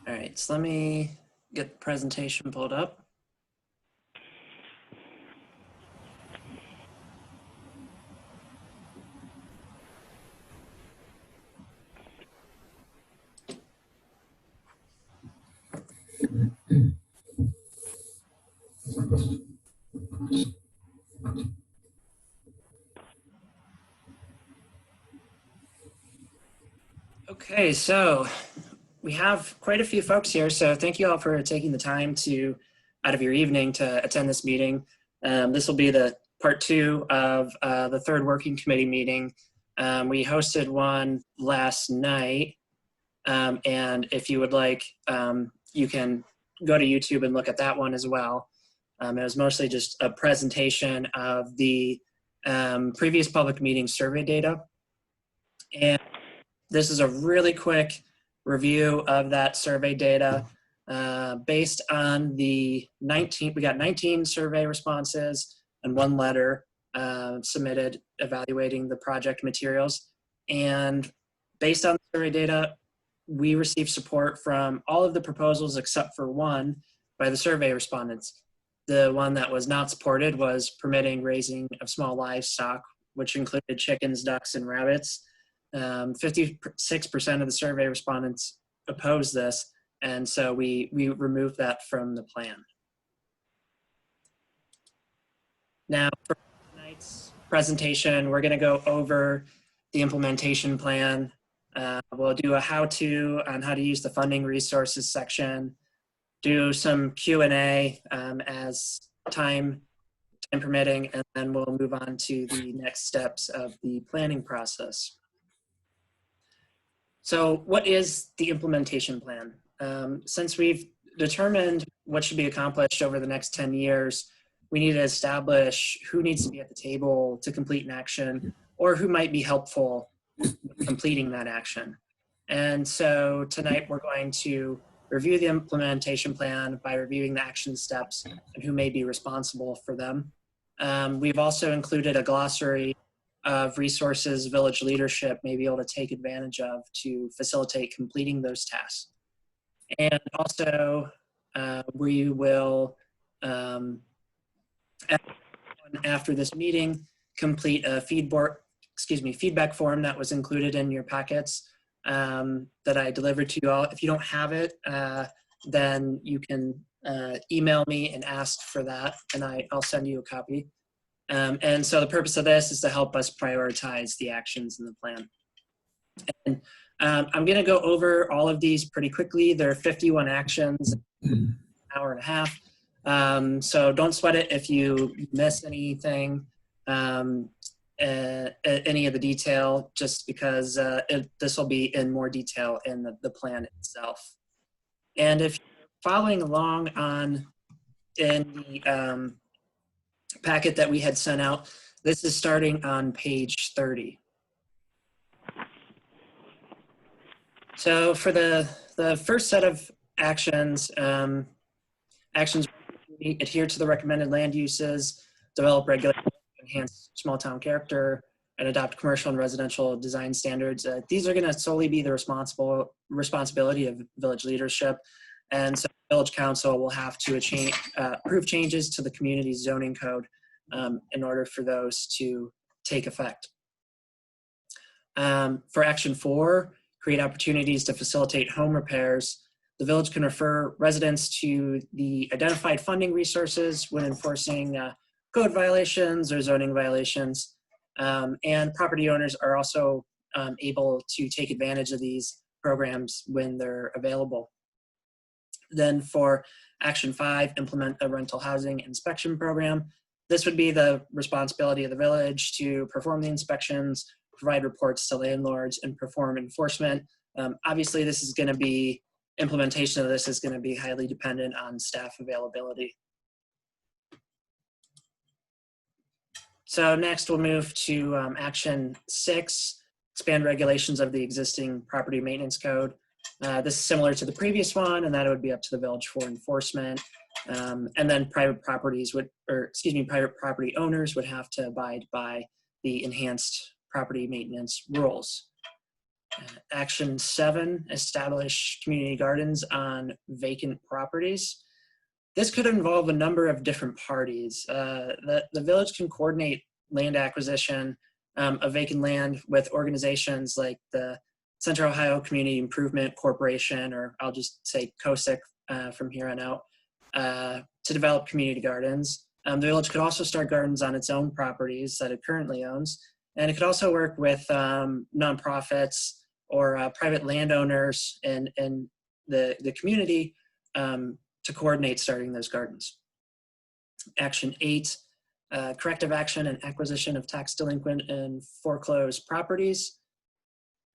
All right, so let me get the presentation pulled up. Okay, so we have quite a few folks here, so thank you all for taking the time out of your evening to attend this meeting. This will be the part 2 of the third working committee meeting. We hosted one last night, and if you would like, you can go to YouTube and look at that one as well. It was mostly just a presentation of the previous public meeting survey data. And this is a really quick review of that survey data based on the we got 19 survey responses and 1 letter submitted evaluating the project materials. And based on the survey data, we received support from all of the proposals except for 1 by the survey respondents. The one that was not supported was permitting raising of small livestock, which included chickens, ducks, and rabbits. 56% of the survey respondents opposed this, and so we removed that from the plan. Now, for tonight's presentation, we're going to go over the implementation plan. We'll do a how-to on how to use the funding resources section, do some Q&A as time permitting, and then we'll move on to the next steps of the planning process. So what is the implementation plan? Since we've determined what should be accomplished over the next 10 years, we need to establish who needs to be at the table to complete an action or who might be helpful with completing that action. And so tonight we're going to review the implementation plan by reviewing the action steps and who may be responsible for them. We've also included a glossary of resources village leadership may be able to take advantage of to facilitate completing those tasks. And also, we will, after this meeting, complete a feedback form that was included in your packets that I delivered to you all. If you don't have it, then you can email me and ask for that, and I'll send you a copy. And so the purpose of this is to help us prioritize the actions in the plan. And I'm going to go over all of these pretty quickly. There are 51 actions, an hour and a half. So don't sweat it if you miss anything, any of the detail, just because this will be in more detail in the plan itself. And if you're following along in the packet that we had sent out, this is starting on page 30. So for the first set of actions, adhere to the recommended land uses, develop regulations, enhance small town character, and adopt commercial and residential design standards. These are going to solely be the responsibility of village leadership. And so the village council will have to approve changes to the community zoning code in order for those to take effect. For action 4, create opportunities to facilitate home repairs. The village can refer residents to the identified funding resources when enforcing code violations or zoning violations. And property owners are also able to take advantage of these programs when they're available. Then for action 5, implement a rental housing inspection program. This would be the responsibility of the village to perform the inspections, provide reports to landlords, and perform enforcement. Obviously, implementation of this is going to be highly dependent on staff availability. So next we'll move to action 6, expand regulations of the existing property maintenance code. This is similar to the previous one, and that it would be up to the village for enforcement. And then private property owners would have to abide by the enhanced property maintenance rules. Action 7, establish community gardens on vacant properties. This could involve a number of different parties. The village can coordinate land acquisition of vacant land with organizations like the Central Ohio Community Improvement Corporation, or I'll just say COSIC from here on out, to develop community gardens. The village could also start gardens on its own properties that it currently owns. And it could also work with nonprofits or private landowners in the community to coordinate starting those gardens. Action 8, corrective action and acquisition of tax delinquent and foreclosed properties.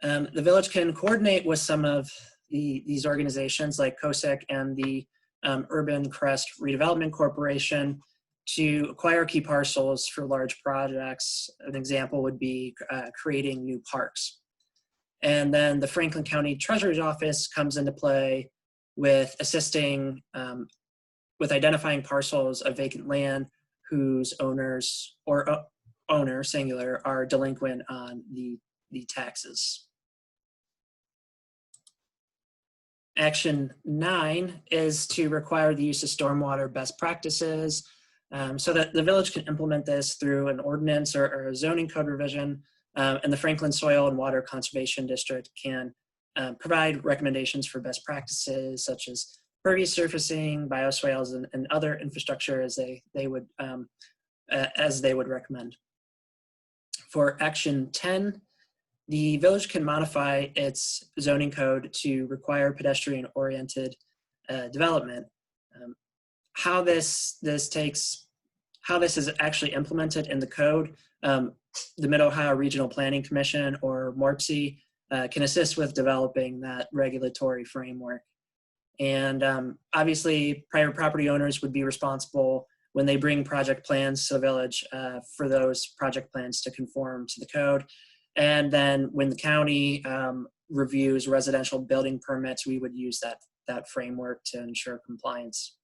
The village can coordinate with some of these organizations like COSIC and the Urbancrest Redevelopment Corporation to acquire key parcels for large projects. An example would be creating new parks. And then the Franklin County Treasurer's Office comes into play with assisting with identifying parcels of vacant land whose owners or owner, singular, are delinquent on the taxes. Action 9 is to require the use of stormwater best practices so that the village can implement this through an ordinance or a zoning code revision, and the Franklin Soil and Water Conservation District can provide recommendations for best practices such as pervious surfacing, bioswales, and other infrastructure as they would recommend. For Action 10, the village can modify its zoning code to require pedestrian-oriented development. How this is actually implemented in the code, the Mid-Ohio Regional Planning Commission, or MORPC, can assist with developing that regulatory framework. And obviously, private property owners would be responsible when they bring project plans to the village for those project plans to conform to the code. And then when the county reviews residential building permits, we would use that framework to ensure compliance.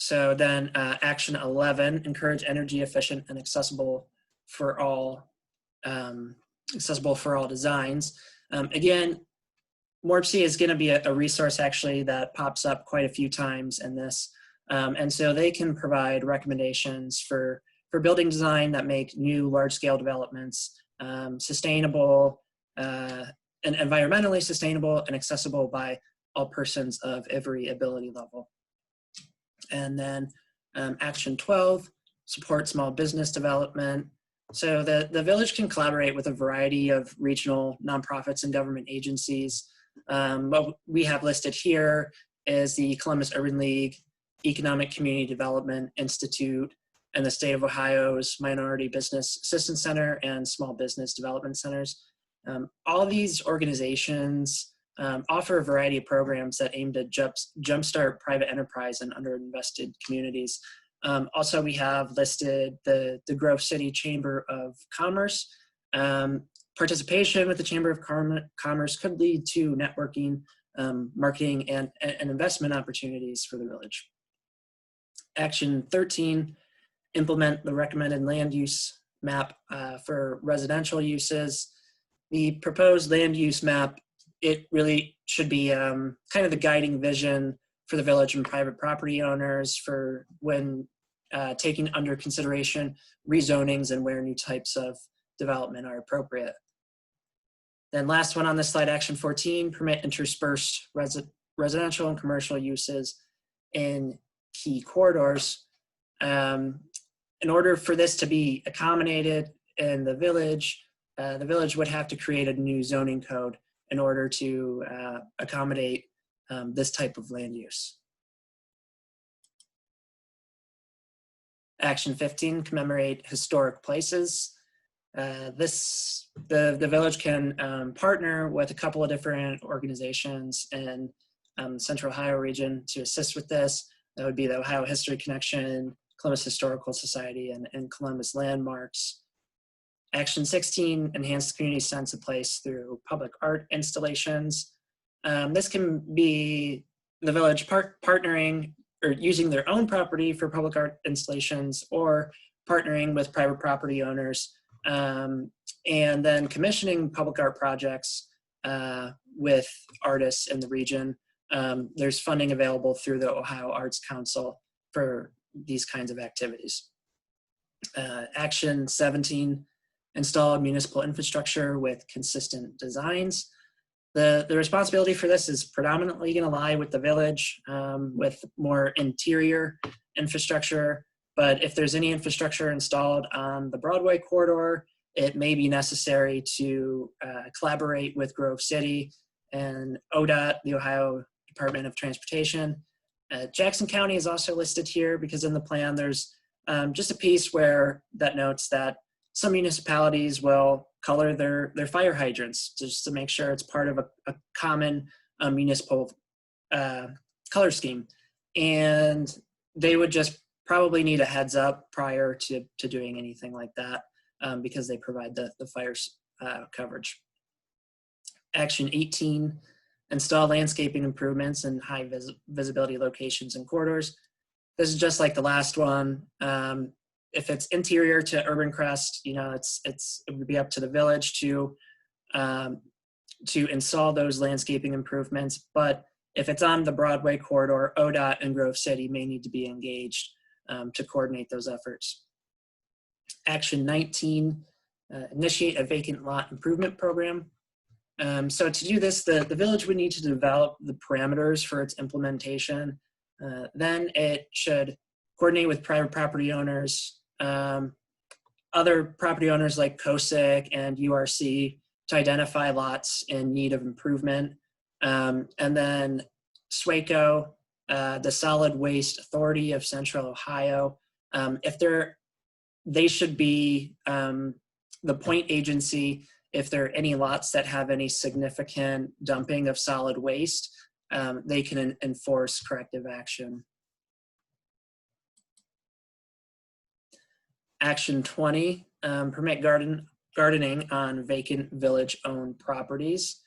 So then Action 11, encourage energy efficient and accessible for all designs. Again, MORPC is going to be a resource actually that pops up quite a few times in this. And so they can provide recommendations for building design that make new large-scale developments sustainable and environmentally sustainable and accessible by all persons of every ability level. And then Action 12, support small business development. So the village can collaborate with a variety of regional nonprofits and government agencies. What we have listed here is the Columbus Urban League, Economic Community Development Institute, and the State of Ohio's Minority Business Assistance Center and Small Business Development Centers. All these organizations offer a variety of programs that aim to jumpstart private enterprise in underinvested communities. Also, we have listed the Grove City Chamber of Commerce. Participation with the Chamber of Commerce could lead to networking, marketing, and investment opportunities for the village. Action 13, implement the recommended land use map for residential uses. The proposed land use map, it really should be kind of the guiding vision for the village and private property owners for when taking under consideration rezonings and where new types of development are appropriate. Then last one on this slide, Action 14, permit interspersed residential and commercial uses in key corridors. In order for this to be accommodated in the village would have to create a new zoning code in order to accommodate this type of land use. Action 15, commemorate historic places. The village can partner with a couple of different organizations in the Central Ohio region to assist with this. That would be the Ohio History Connection, Columbus Historical Society, and Columbus Landmarks. Action 16, enhance the community sense of place through public art installations. This can be the village partnering or using their own property for public art installations, or partnering with private property owners, and then commissioning public art projects with artists in the region. There's funding available through the Ohio Arts Council for these kinds of activities. Action 17, install municipal infrastructure with consistent designs. The responsibility for this is predominantly going to lie with the village, with more interior infrastructure. But if there's any infrastructure installed on the Broadway corridor, it may be necessary to collaborate with Grove City and ODOT, the Ohio Department of Transportation. Jackson County is also listed here because in the plan there's just a piece where that notes that some municipalities will color their fire hydrants just to make sure it's part of a common municipal color scheme. And they would just probably need a heads up prior to doing anything like that because they provide the fire coverage. Action 18, install landscaping improvements in high visibility locations and corridors. This is just like the last one. If it's interior to Urbancrest, you know, it would be up to the village to install those landscaping improvements. But if it's on the Broadway corridor, ODOT and Grove City may need to be engaged to coordinate those efforts. Action 19, initiate a vacant lot improvement program. So to do this, the village would need to develop the parameters for its implementation. Then it should coordinate with private property owners, other property owners like COSIC and URC to identify lots in need of improvement. And then SWACO, the Solid Waste Authority of Central Ohio, they should be the point agency if there are any lots that have any significant dumping of solid waste. They can enforce corrective action. Action 20, permit gardening on vacant village-owned properties.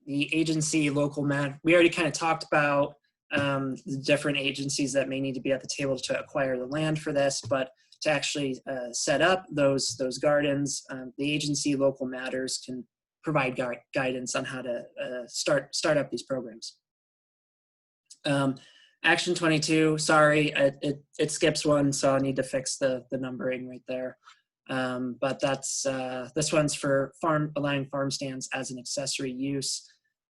The agency local we already kind of talked about the different agencies that may need to be at the table to acquire the land for this, but to actually set up those gardens, the agency local matters can provide guidance on how to start up these programs. Action 22, sorry, it skips one, so I need to fix the numbering right there. But that's this one's for allowing farm stands as an accessory use.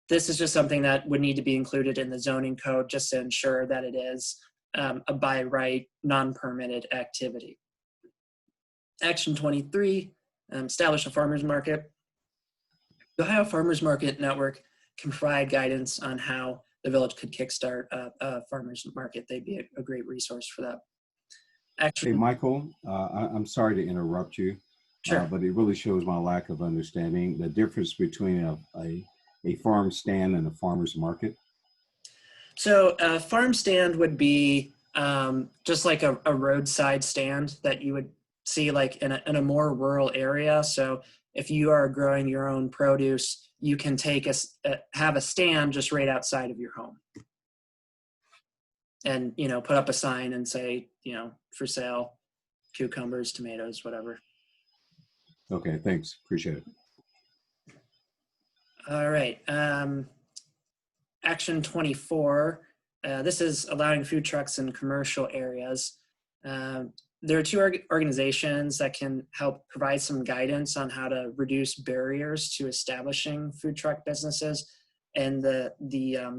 This is just something that would need to be included in the zoning code just to ensure that it is a by right, non-permitted activity. Action 23, establish a farmer's market. The Ohio Farmers Market Network can provide guidance on how the village could kickstart a farmer's market. They'd be a great resource for that. Hey, Michael, I'm sorry to interrupt you, sure. But it really shows my lack of understanding the difference between a farm stand and a farmer's market. So a farm stand would be just like a roadside stand that you would see like in a more rural area. So if you are growing your own produce, you can have a stand just right outside of your home. And, you know, put up a sign and say, you know, for sale, cucumbers, tomatoes, whatever. Okay, thanks. Appreciate it. All right. Action 24. This is allowing food trucks in commercial areas. There are two organizations that can help provide some guidance on how to reduce barriers to establishing food truck businesses in the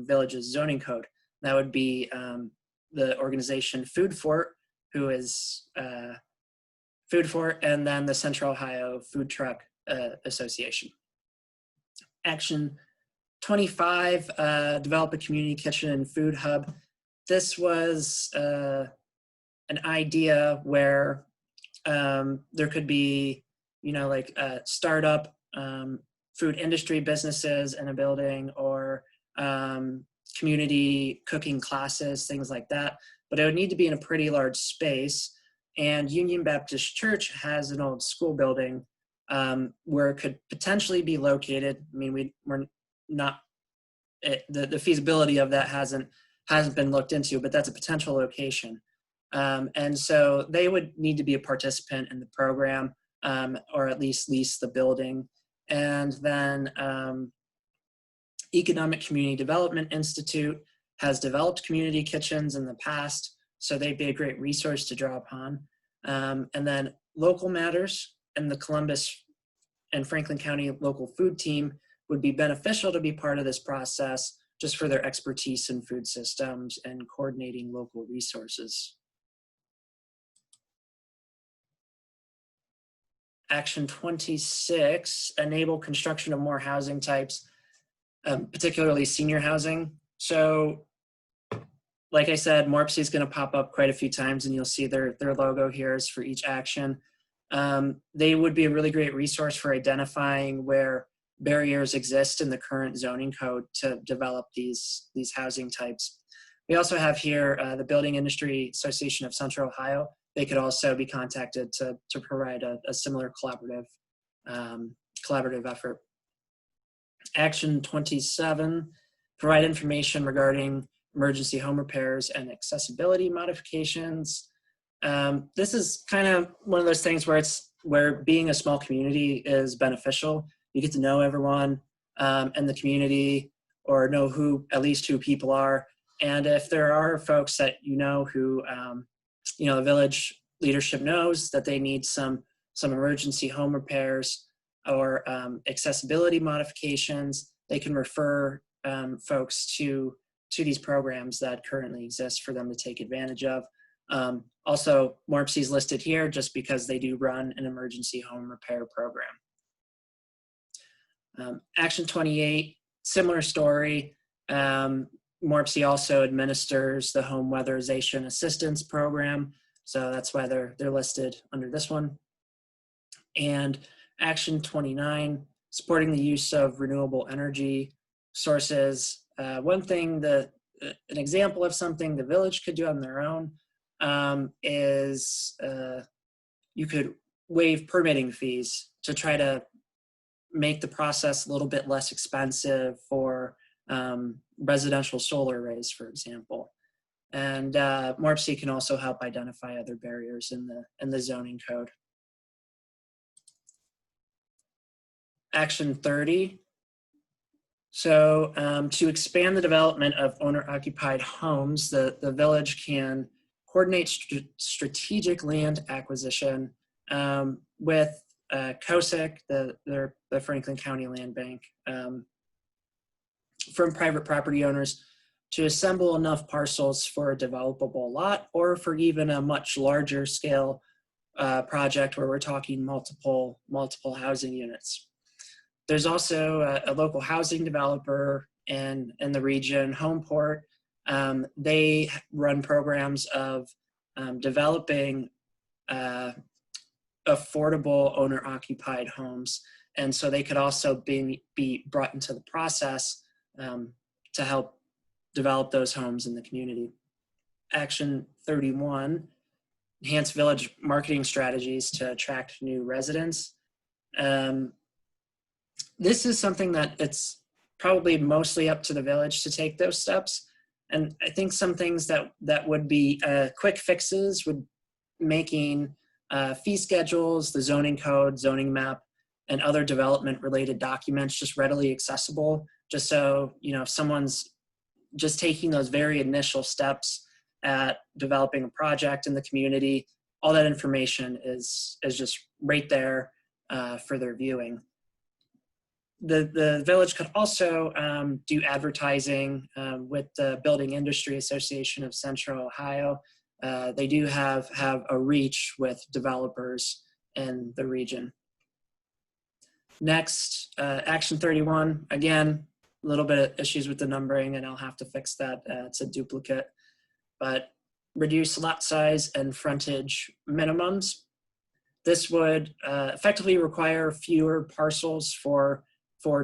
village's zoning code. That would be the organization Food Fort, who is Food Fort, and then the Central Ohio Food Truck Association. Action 25, develop a community kitchen and food hub. This was an idea where there could be, you know, like startup food industry businesses in a building, or community cooking classes, things like that. But it would need to be in a pretty large space. And Union Baptist Church has an old school building where it could potentially be located. I mean, we're not, the feasibility of that hasn't been looked into, but that's a potential location. And so they would need to be a participant in the program, or at least lease the building. And then Economic Community Development Institute has developed community kitchens in the past, so they'd be a great resource to draw upon. And then Local Matters and the Columbus and Franklin County local food team would be beneficial to be part of this process, just for their expertise in food systems and coordinating local resources. Action 26, enable construction of more housing types, particularly senior housing. So like I said, MORPC is going to pop up quite a few times, and you'll see their logo here is for each action. They would be a really great resource for identifying where barriers exist in the current zoning code to develop these housing types. We also have here the Building Industry Association of Central Ohio. They could also be contacted to provide a similar collaborative effort. Action 27, provide information regarding emergency home repairs and accessibility modifications. This is kind of one of those things where being a small community is beneficial. You get to know everyone in the community, or know at least who people are. And if there are folks that who the village leadership knows that they need some emergency home repairs or accessibility modifications, they can refer folks to these programs that currently exist for them to take advantage of. Also, MORPC is listed here just because they do run an emergency home repair program. Action 28, similar story. MORPC also administers the Home Weatherization Assistance Program, so that's why they're listed under this one. And Action 29, supporting the use of renewable energy sources. One thing an example of something the village could do on their own is you could waive permitting fees to try to make the process a little bit less expensive for residential solar arrays, for example. And MORPC can also help identify other barriers in the zoning code. Action 30. So to expand the development of owner-occupied homes, the village can coordinate strategic land acquisition with COSIC, the Franklin County Land Bank, from private property owners to assemble enough parcels for a developable lot, or for even a much larger scale project where we're talking multiple housing units. There's also a local housing developer in the region, Homeport. They run programs of developing affordable owner-occupied homes. And so they could also be brought into the process to help develop those homes in the community. Action 31, enhance village marketing strategies to attract new residents. This is something that it's probably mostly up to the village to take those steps. And I think some things that would be quick fixes would making fee schedules, the zoning code, zoning map, and other development related documents just readily accessible, just so, if someone's just taking those very initial steps at developing a project in the community, all that information is just right there for their viewing. The village could also do advertising with the Building Industry Association of Central Ohio. They do have a reach with developers in the region. Next, Action 31, again, a little bit of issues with the numbering, and I'll have to fix that. It's a duplicate, but reduce lot size and frontage minimums. This would effectively require fewer parcels for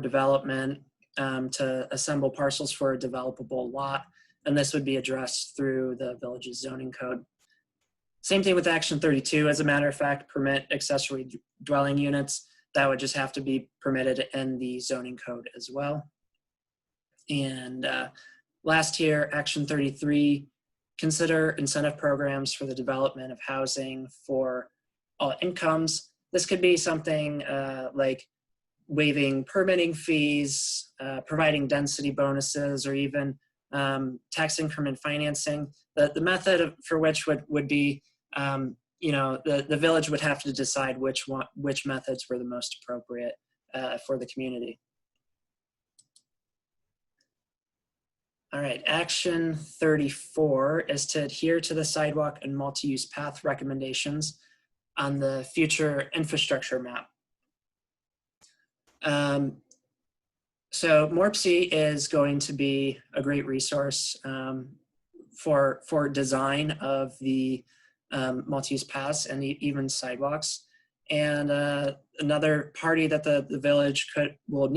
development, to assemble parcels for a developable lot, and this would be addressed through the village's zoning code. Same thing with Action 32, as a matter of fact, permit accessory dwelling units. That would just have to be permitted in the zoning code as well. And last here, Action 33, consider incentive programs for the development of housing for all incomes. This could be something like waiving permitting fees, providing density bonuses, or even tax increment financing. The method for which would be, the village would have to decide which methods were the most appropriate for the community. All right, action 34 is to adhere to the sidewalk and multi-use path recommendations on the future infrastructure map. So MORPC is going to be a great resource for design of the multi-use paths and even sidewalks. And another party that the village will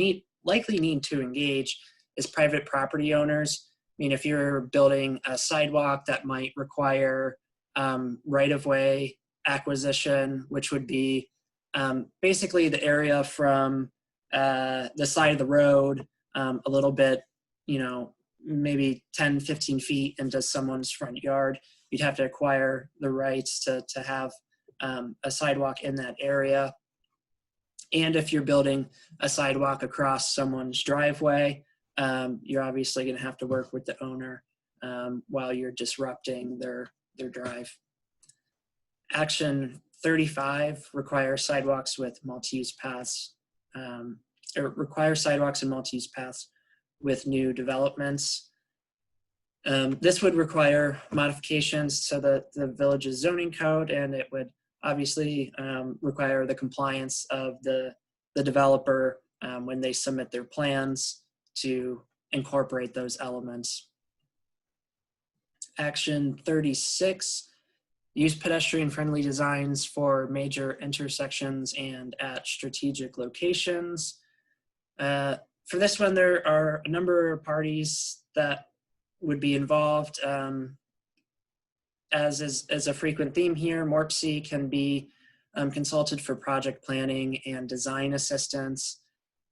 likely need to engage is private property owners. I mean, if you're building a sidewalk, that might require right-of-way acquisition, which would be basically the area from the side of the road a little bit, maybe 10, 15 feet into someone's front yard. You'd have to acquire the rights to have a sidewalk in that area. And if you're building a sidewalk across someone's driveway, you're obviously going to have to work with the owner while you're disrupting their drive. Action 35 requires sidewalks with multi-use paths, or require sidewalks and multi-use paths with new developments. This would require modifications to the village's zoning code, and it would obviously require the compliance of the developer when they submit their plans to incorporate those elements. Action 36, use pedestrian-friendly designs for major intersections and at strategic locations. For this one, there are a number of parties that would be involved. As is a frequent theme here, MORPC can be consulted for project planning and design assistance.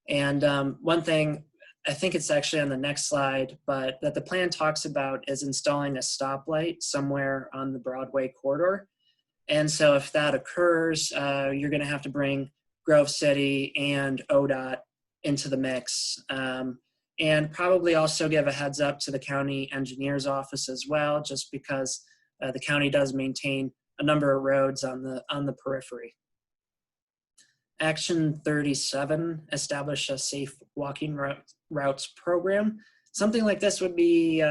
And one thing, I think it's actually on the next slide, but that the plan talks about is installing a stoplight somewhere on the Broadway corridor. And so if that occurs, you're gonna have to bring Grove City and ODOT into the mix. And probably also give a heads up to the county engineer's office as well, just because the county does maintain a number of roads on the periphery. Action 37, establish a safe walking routes program. Something like this would be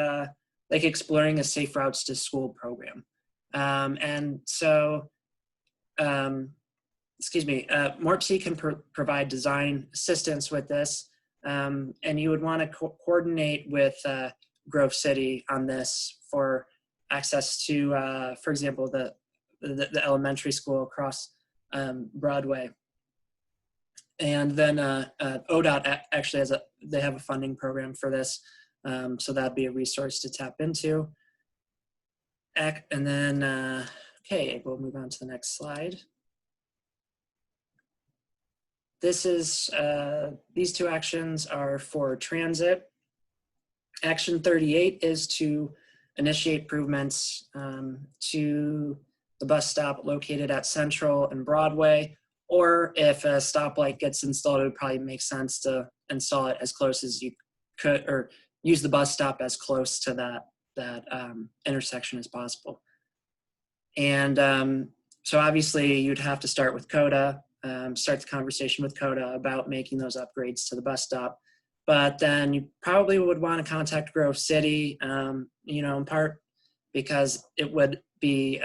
like exploring a safe routes to school program. And so, MORPC can provide design assistance with this. And you would want to coordinate with Grove City on this for access to, for example, the elementary school across Broadway. And then ODOT actually they have a funding program for this, so that'd be a resource to tap into. And then, okay, we'll move on to the next slide. This is, these two actions are for transit. Action 38 is to initiate improvements to the bus stop located at Central and Broadway, or if a stoplight gets installed, it would probably make sense to install it as close as you could, or use the bus stop as close to that intersection as possible. And so obviously you'd have to start with CODA, start the conversation with CODA about making those upgrades to the bus stop. But then you probably would want to contact Grove City, in part because it would be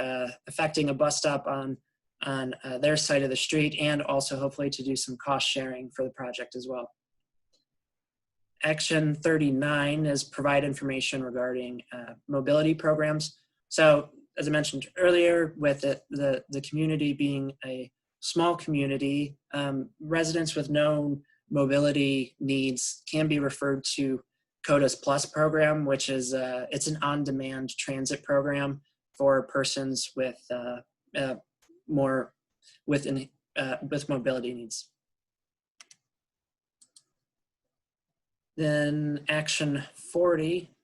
affecting a bus stop on their side of the street, and also hopefully to do some cost sharing for the project as well. Action 39 is provide information regarding mobility programs. So as I mentioned earlier, with the community being a small community, residents with known mobility needs can be referred to CODA's Plus program, which is it's an on-demand transit program for persons with with mobility needs. Then action 40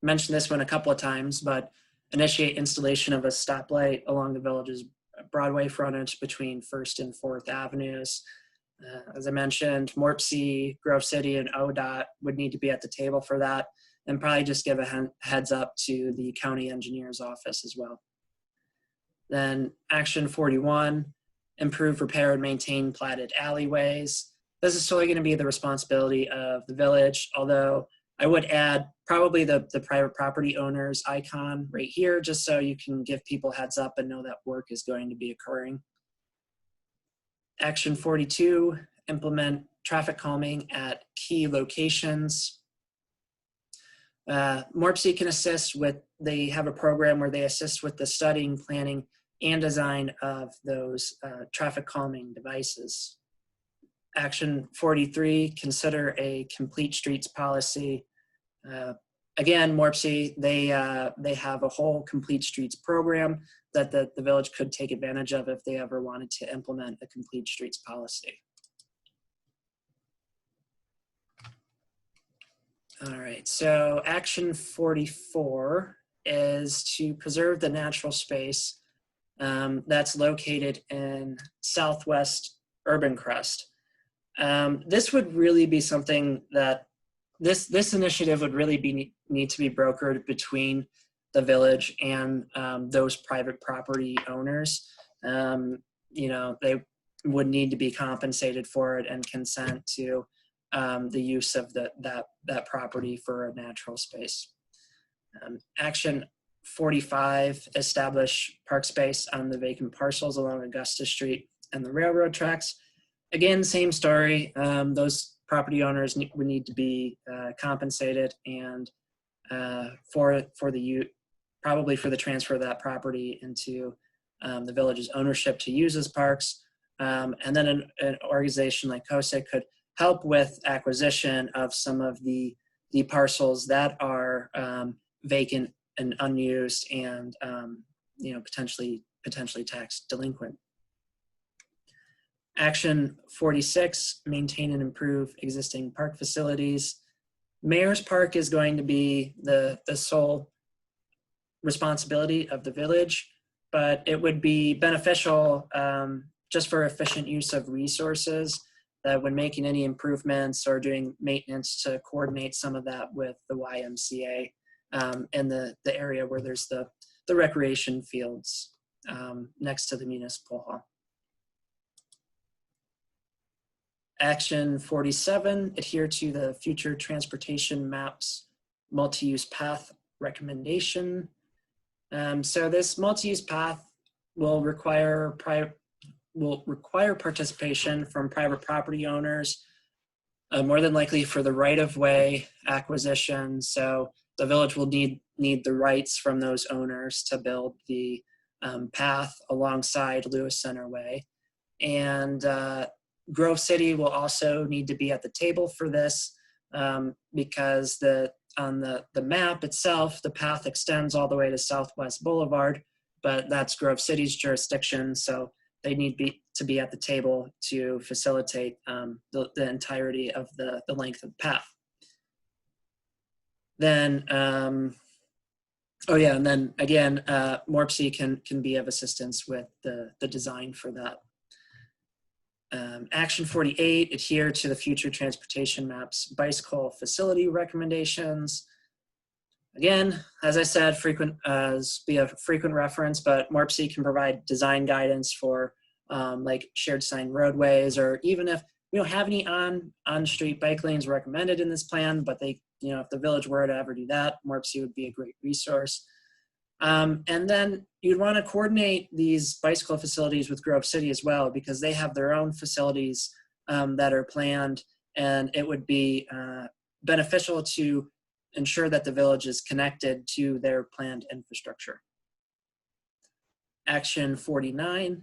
mentioned this one a couple of times, but initiate installation of a stoplight along the village's Broadway frontage between 1st and 4th Avenues. As I mentioned, Morpsey, Grove City, and ODOT would need to be at the table for that, and probably just give a heads up to the county engineer's office as well. Then action 41, improve, repair, and maintain platted alleyways. This is solely going to be the responsibility of the village, although I would add probably the private property owner's icon right here, just so you can give people heads up and know that work is going to be occurring. Action 42, implement traffic calming at key locations. Morpsey can assist with, they have a program where they assist with the studying, planning, and design of those traffic calming devices. Action 43, consider a complete streets policy. Again, Morpsey, they have a whole complete streets program that the village could take advantage of if they ever wanted to implement a complete streets policy. All right, so action 44 is to preserve the natural space that's located in Southwest Urbancrest. This would really be something that this initiative would really need to be brokered between the village and those private property owners. You know, they would need to be compensated for it and consent to the use of that property for a natural space. Action 45, establish park space on the vacant parcels along Augusta Street and the railroad tracks. Again, same story. Those property owners would need to be compensated, and probably for the transfer of that property into the village's ownership to use as parks. And then an organization like COSIC could help with acquisition of some of the parcels that are vacant and unused, and you know, potentially tax delinquent. Action 46, maintain and improve existing park facilities. Mayor's Park is going to be the sole responsibility of the village, but it would be beneficial just for efficient use of resources, that when making any improvements or doing maintenance, to coordinate some of that with the YMCA and the area where there's the recreation fields next to the municipal hall. Action 47, adhere to the future transportation maps multi-use path recommendation. So this multi-use path will require participation from private property owners, more than likely for the right-of-way acquisition. So the village will need the rights from those owners to build the path alongside Lewis Center Way. And Grove City will also need to be at the table for this because on the map itself, the path extends all the way to Southwest Boulevard, but that's Grove City's jurisdiction, so they need to be at the table to facilitate the entirety of the length of the path. Then, oh yeah, and then again, Morpsey can be of assistance with the design for that. Action 48, adhere to the future transportation maps bicycle facility recommendations. Again, as I said, be a frequent reference, but Morpsey can provide design guidance for like shared sign roadways, or even if we don't have any on-street bike lanes recommended in this plan, but they, you know, if the village were to ever do that, Morpsey would be a great resource. And then you'd want to coordinate these bicycle facilities with Grove City as well, because they have their own facilities that are planned, and it would be beneficial to ensure that the village is connected to their planned infrastructure. Action 49,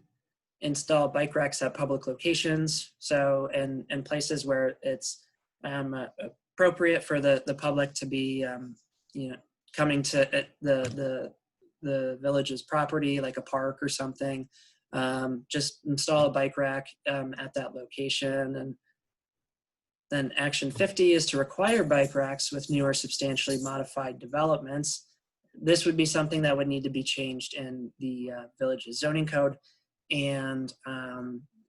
install bike racks at public locations. So in places where it's appropriate for the public to be, you know, coming to the village's property, like a park or something, just install a bike rack at that location. And Then action 50 is to require bike racks with new or substantially modified developments. This would be something that would need to be changed in the village's zoning code, and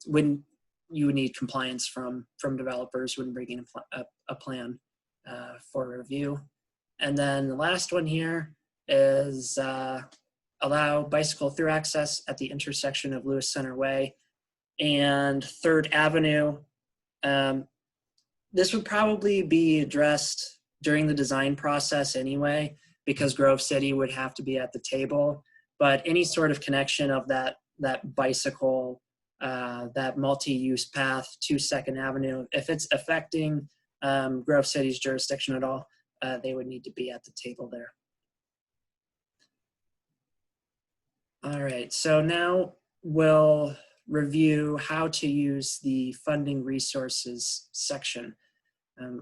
when you would need compliance from developers when bringing a plan for review. And then the last one here is allow bicycle through access at the intersection of Lewis Center Way and 3rd Avenue. This would probably be addressed during the design process anyway, because Grove City would have to be at the table. But any sort of connection of that bicycle, that multi-use path to 2nd Avenue, if it's affecting Grove City's jurisdiction at all, they would need to be at the table there. All right, so now we'll review how to use the funding resources section.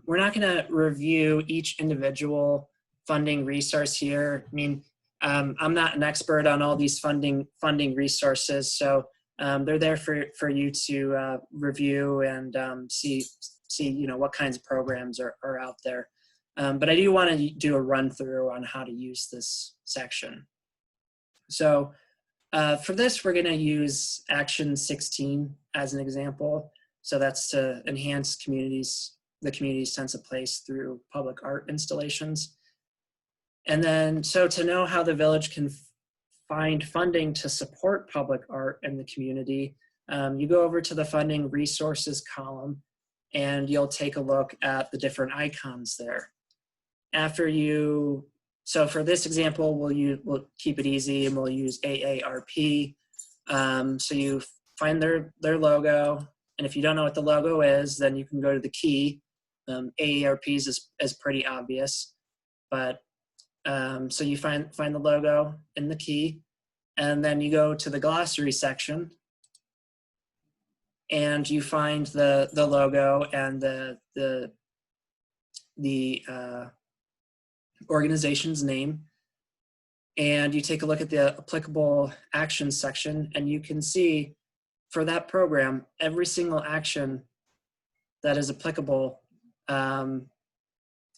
We're not going to review each individual funding resource here. I mean, I'm not an expert on all these funding resources, so they're there for you to review and see what kinds of programs are out there. But I do want to do a run through on how to use this section. So for this, we're going to use action 16 as an example. So that's to enhance the community's sense of place through public art installations. And then, so to know how the village can find funding to support public art in the community, you go over to the funding resources column and you'll take a look at the different icons there. So for this example, we'll keep it easy and we'll use AARP. So you find their logo, and if you don't know what the logo is, then you can go to the key. AARP's is pretty obvious, but so you find the logo in the key, and then you go to the glossary section, and you find the logo and the organization's name, and you take a look at the applicable actions section, and you can see for that program every single action that is applicable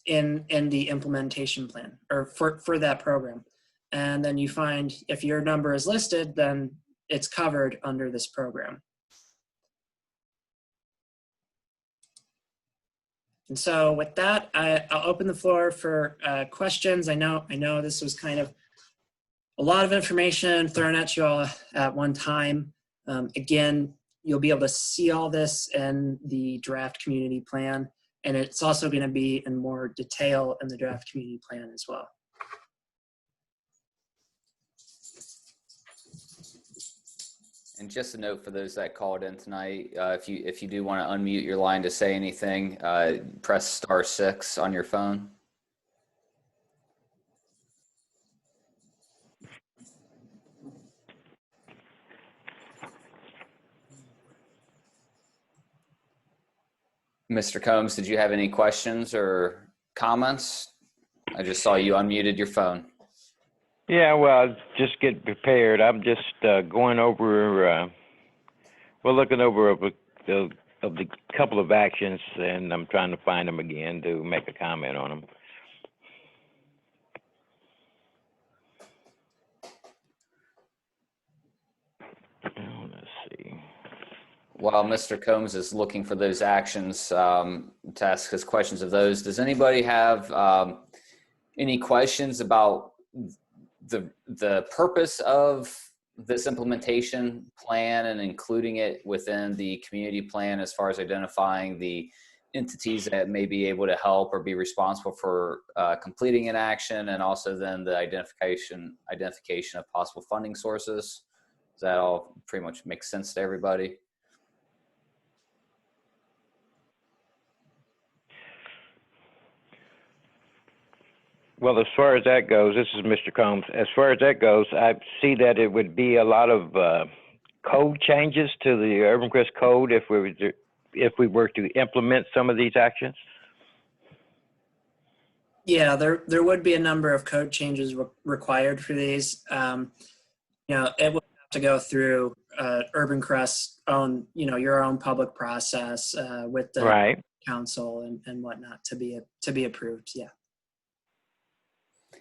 in the implementation plan, or for that program. And then you find if your number is listed, then it's covered under this program. And so with that, I'll open the floor for questions. I know this was kind of a lot of information thrown at you all at one time. Again, you'll be able to see all this in the draft community plan, and it's also going to be in more detail in the draft community plan as well. And just a note for those that called in tonight, if you do want to unmute your line to say anything, press *6 on your phone. Mr. Combs, did you have any questions or comments? I just saw you unmuted your phone. Yeah, well, just get prepared. I'm just going over, we're looking over the couple of actions, and I'm trying to find them again to make a comment on them. Let's see. While Mr. Combs is looking for those actions to ask his questions of those, does anybody have any questions about the purpose of this implementation plan and including it within the community plan as far as identifying the entities that may be able to help or be responsible for completing an action, and also then the identification of possible funding sources? Does that all pretty much make sense to everybody? Well, as far as that goes, this is Mr. Combs. As far as that goes, I see that it would be a lot of code changes to the Urbancrest code if we were to implement some of these actions. Yeah, there would be a number of code changes required for these. It would have to go through Urbancrest's own, your own public process with the Right. council and whatnot to be approved. Yeah.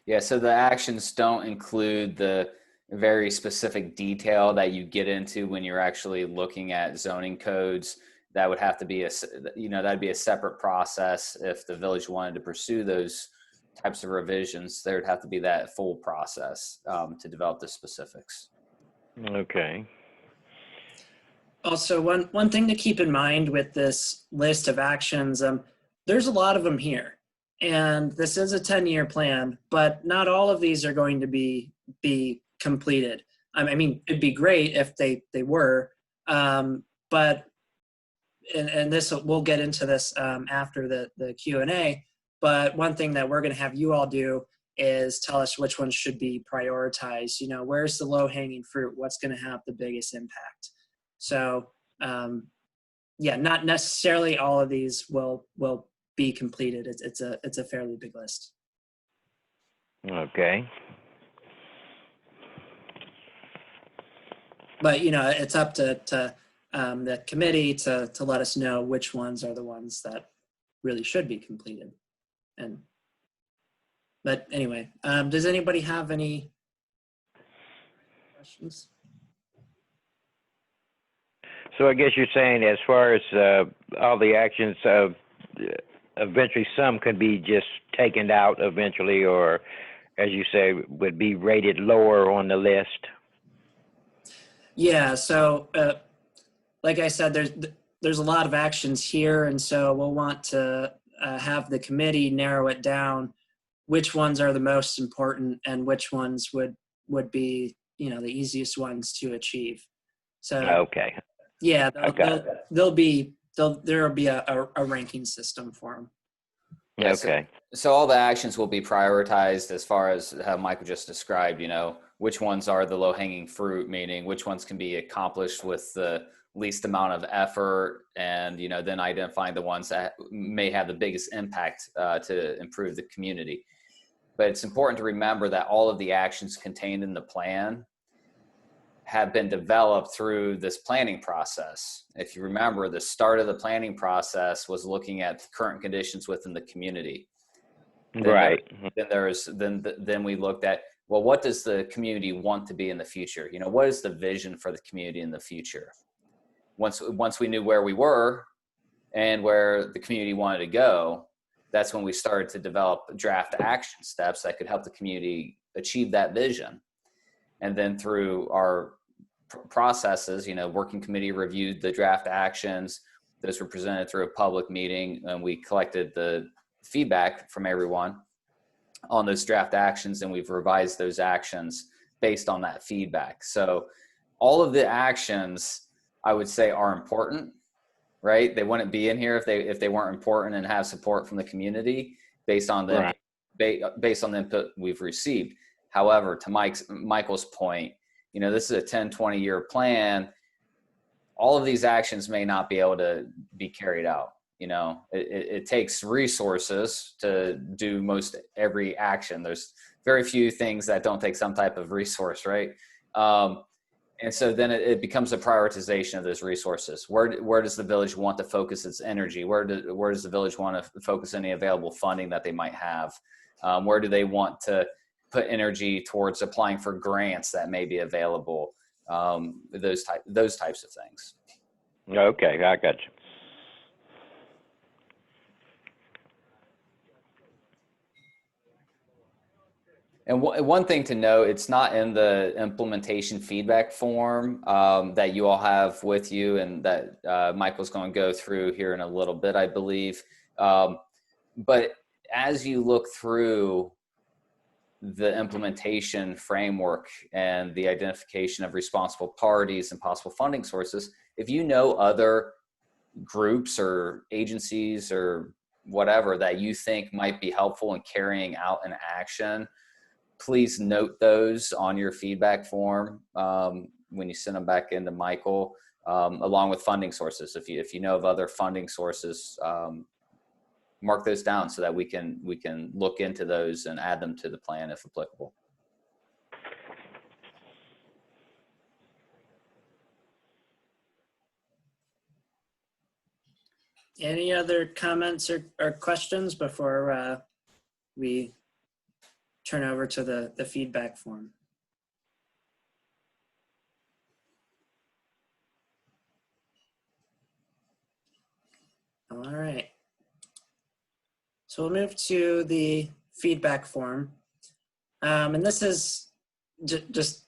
Yeah, so the actions don't include the very specific detail that you get into when you're actually looking at zoning codes. That would have to be that'd be a separate process. If the village wanted to pursue those types of revisions, there would have to be that full process to develop the specifics. Okay. Also, one thing to keep in mind with this list of actions, there's a lot of them here. And this is a 10-year plan, but not all of these are going to be completed. I mean, it'd be great if they were, but and this we'll get into this after the Q&A. But one thing that we're going to have you all do is tell us which ones should be prioritized. You know, where's the low-hanging fruit? What's going to have the biggest impact? So, yeah, not necessarily all of these will be completed. It's a fairly big list. Okay. But you know, it's up to the committee to let us know which ones are the ones that really should be completed. But anyway, does anybody have any questions? So I guess you're saying as far as all the actions, eventually some could be just taken out eventually, or as you say, would be rated lower on the list. Yeah, so like I said, there's a lot of actions here, and so we'll want to have the committee narrow it down, which ones are the most important and which ones would be, you know, the easiest ones to achieve. So Okay. yeah, Okay. there'll be a ranking system for them. Yeah, Okay. So all the actions will be prioritized as far as how Michael just described, you know, which ones are the low hanging fruit, meaning which ones can be accomplished with the least amount of effort, and, you know, then identifying the ones that may have the biggest impact to improve the community. But it's important to remember that all of the actions contained in the plan have been developed through this planning process. If you remember, the start of the planning process was looking at the current conditions within the community. Right. Then we looked at, well, what does the community want to be in the future? You know, what is the vision for the community in the future? Once we knew where we were and where the community wanted to go, that's when we started to develop draft action steps that could help the community achieve that vision. And then through our processes, you know, working committee reviewed the draft actions. Those were presented through a public meeting, and we collected the feedback from everyone on those draft actions, and we've revised those actions based on that feedback. So all of the actions, I would say, are important, right? They wouldn't be in here if they weren't important and have support from the community based on the based on the input we've received. However, to Michael's point, you know, this is a 10, 20-year plan. All of these actions may not be able to be carried out. You know, it takes resources to do most every action. There's very few things that don't take some type of resource, right? And so then it becomes a prioritization of those resources. Where does the village want to focus its energy? Where does the village want to focus any available funding that they might have? Where do they want to put energy towards applying for grants that may be available? Those types of things. Okay, I got you. And one thing to note, it's not in the implementation feedback form that you all have with you, and that Michael's going to go through here in a little bit, I believe. But as you look through the implementation framework and the identification of responsible parties and possible funding sources, if you know other groups or agencies or whatever that you think might be helpful in carrying out an action, please note those on your feedback form when you send them back into Michael, along with funding sources. If you know of other funding sources, mark those down so that we can look into those and add them to the plan if applicable. Any other comments or questions before we turn over to the feedback form? All right. So we'll move to the feedback form. And this is just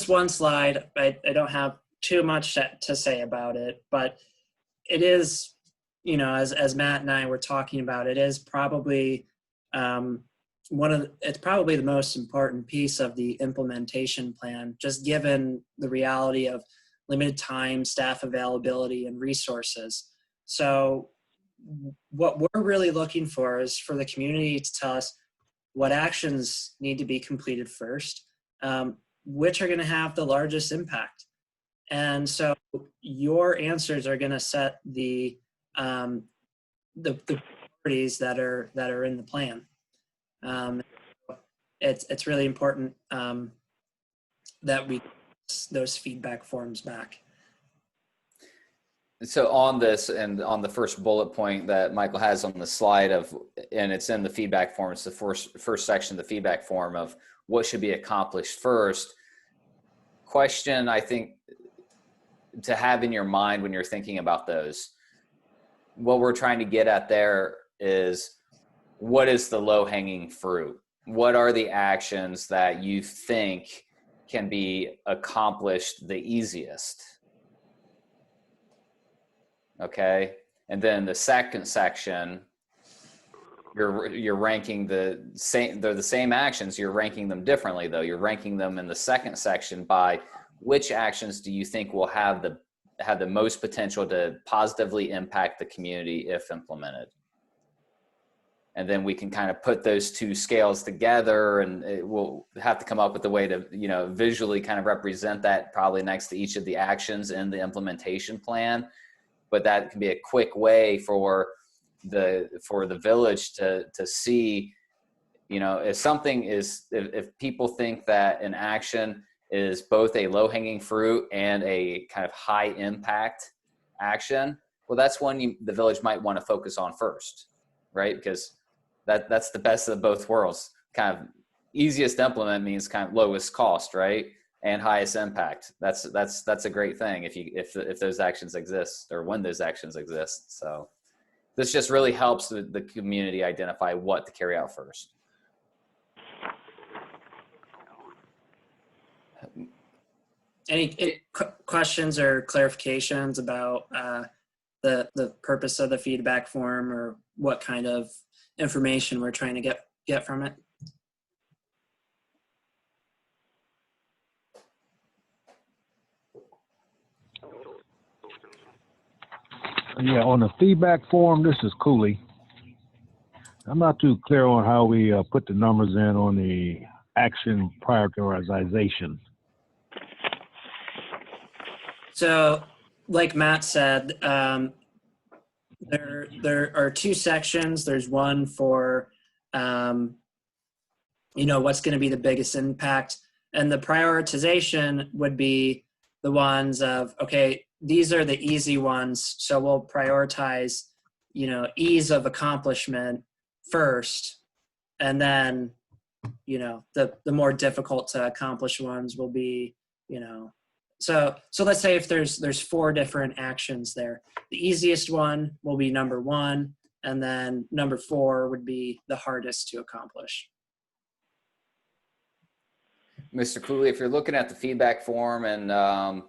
one slide. I don't have too much to say about it, but it is, as Matt and I were talking about, it is probably it's probably the most important piece of the implementation plan, just given the reality of limited time, staff availability, and resources. So what we're really looking for is for the community to tell us what actions need to be completed first, which are going to have the largest impact. And so your answers are going to set the priorities that are in the plan. It's really important that we those feedback forms back. So on this and on the first bullet point that Michael has on the slide and it's in the feedback form, it's the first section of the feedback form of what should be accomplished first. Question, I think, to have in your mind when you're thinking about those, what we're trying to get at there is, what is the low-hanging fruit? What are the actions that you think can be accomplished the easiest? Okay, and then the second section, you're ranking the same. They're the same actions. You're ranking them differently, though. You're ranking them in the second section by which actions do you think will have the most potential to positively impact the community if implemented. And then we can kind of put those two scales together, and we'll have to come up with a way to, visually kind of represent that probably next to each of the actions in the implementation plan. But that can be a quick way for the village to see, if people think that an action is both a low-hanging fruit and a kind of high impact action, well, that's one the village might want to focus on first, right? Because that's the best of both worlds. Kind of easiest to implement means kind of lowest cost, right? And highest impact. That's a great thing if those actions exist, or when those actions exist. So this just really helps the community identify what to carry out first. Any questions or clarifications about the purpose of the feedback form, or what kind of information we're trying to get from it? Yeah, on the feedback form, this is Cooley. I'm not too clear on how we put the numbers in on the action prioritization. So, like Matt said, there are two sections. There's one for, what's going to be the biggest impact, and the prioritization would be the ones of, okay, these are the easy ones, so we'll prioritize, ease of accomplishment first, and then, the more difficult to accomplish ones will be, so let's say if there's 4 different actions there, the easiest one will be number 1, and then number 4 would be the hardest to accomplish. Mr. Cooley, if you're looking at the feedback form, and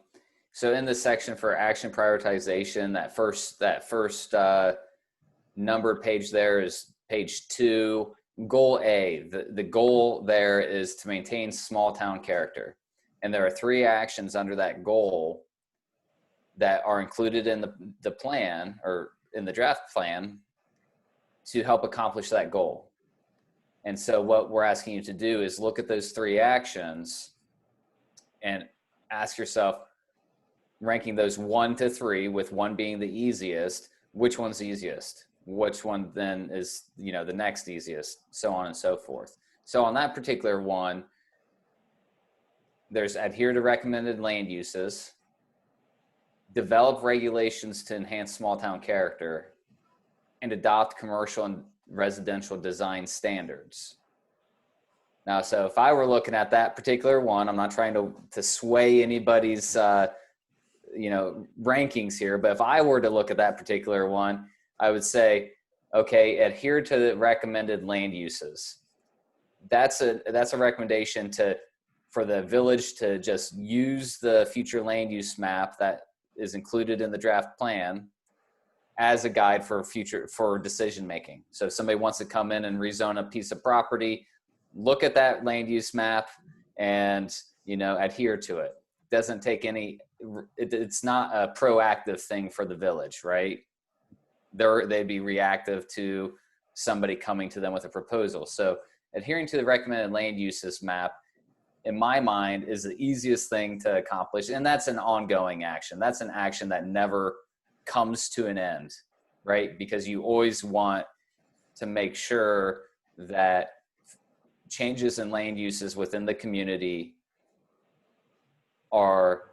so in this section for action prioritization, that first numbered page there is page 2, goal A. The goal there is to maintain small town character. And there are 3 actions under that goal that are included in the plan, or in the draft plan, to help accomplish that goal. And so what we're asking you to do is look at those 3 actions and ask yourself, ranking those 1 to 3, with 1 being the easiest, which one's the easiest? Which one then is, the next easiest, so on and so forth. So on that particular one, there's adhere to recommended land uses, develop regulations to enhance small town character, and adopt commercial and residential design standards. Now, so if I were looking at that particular one, I'm not trying to sway anybody's, rankings here, but if I were to look at that particular one, I would say, okay, adhere to the recommended land uses. That's a recommendation for the village to just use the future land use map that is included in the draft plan as a guide for decision making. So if somebody wants to come in and rezone a piece of property, look at that land use map and adhere to it. Doesn't take it's not a proactive thing for the village, right? They'd be reactive to somebody coming to them with a proposal. So adhering to the recommended land uses map, in my mind, is the easiest thing to accomplish. And that's an ongoing action. That's an action that never comes to an end, right? Because you always want to make sure that changes in land uses within the community are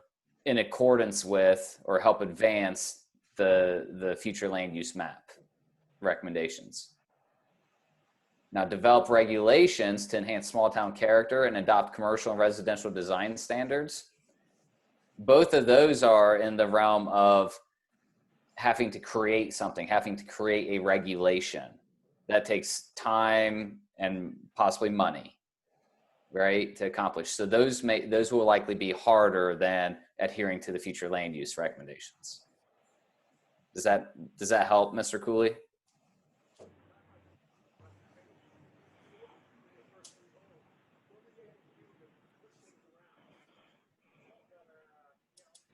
in accordance with or help advance the future land use map recommendations. Now, develop regulations to enhance small town character and adopt commercial and residential design standards. Both of those are in the realm of having to create something, having to create a regulation that takes time and possibly money, right, to accomplish. So those will likely be harder than adhering to the future land use recommendations. Does that help, Mr. Cooley?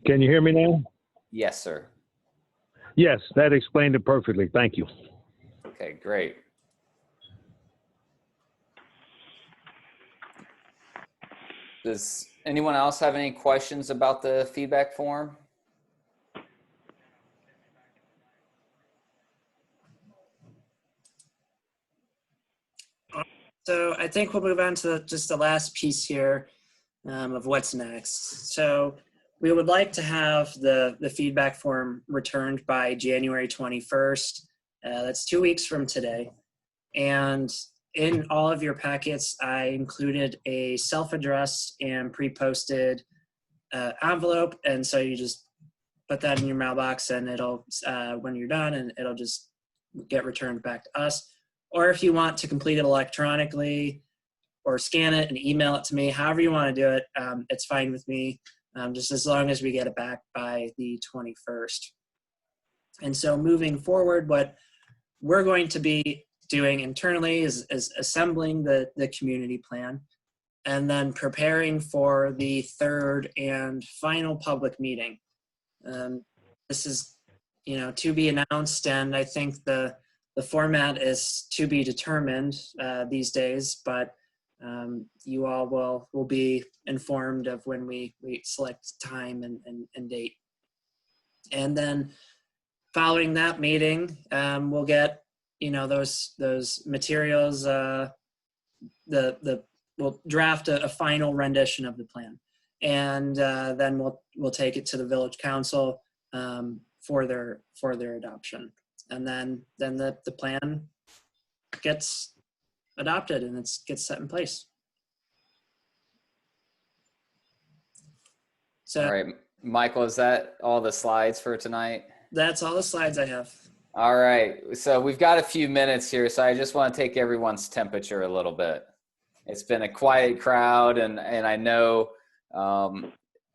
Can you hear me now? Yes, sir. Yes, that explained it perfectly. Thank you. Okay, great. Does anyone else have any questions about the feedback form? So I think we'll move on to just the last piece here of what's next. So we would like to have the feedback form returned by January 21st. That's 2 weeks from today. And in all of your packets, I included a self-addressed and pre-posted envelope. And so you just put that in your mailbox and it'll, when you're done, and it'll just get returned back to us. Or if you want to complete it electronically or scan it and email it to me, however you want to do it, it's fine with me, just as long as we get it back by the 21st. And so moving forward, what we're going to be doing internally is assembling the community plan and then preparing for the third and final public meeting. This is, to be announced, and I think the format is to be determined these days, but you all will be informed of when we select time and date. And then following that meeting, we'll get those materials. We'll draft a final rendition of the plan, and then we'll take it to the village council for their adoption. And then the plan gets adopted and gets set in place. So, all right, Michael, is that all the slides for tonight? That's all the slides I have. All right, so we've got a few minutes here, so I just want to take everyone's temperature a little bit. It's been a quiet crowd, and I know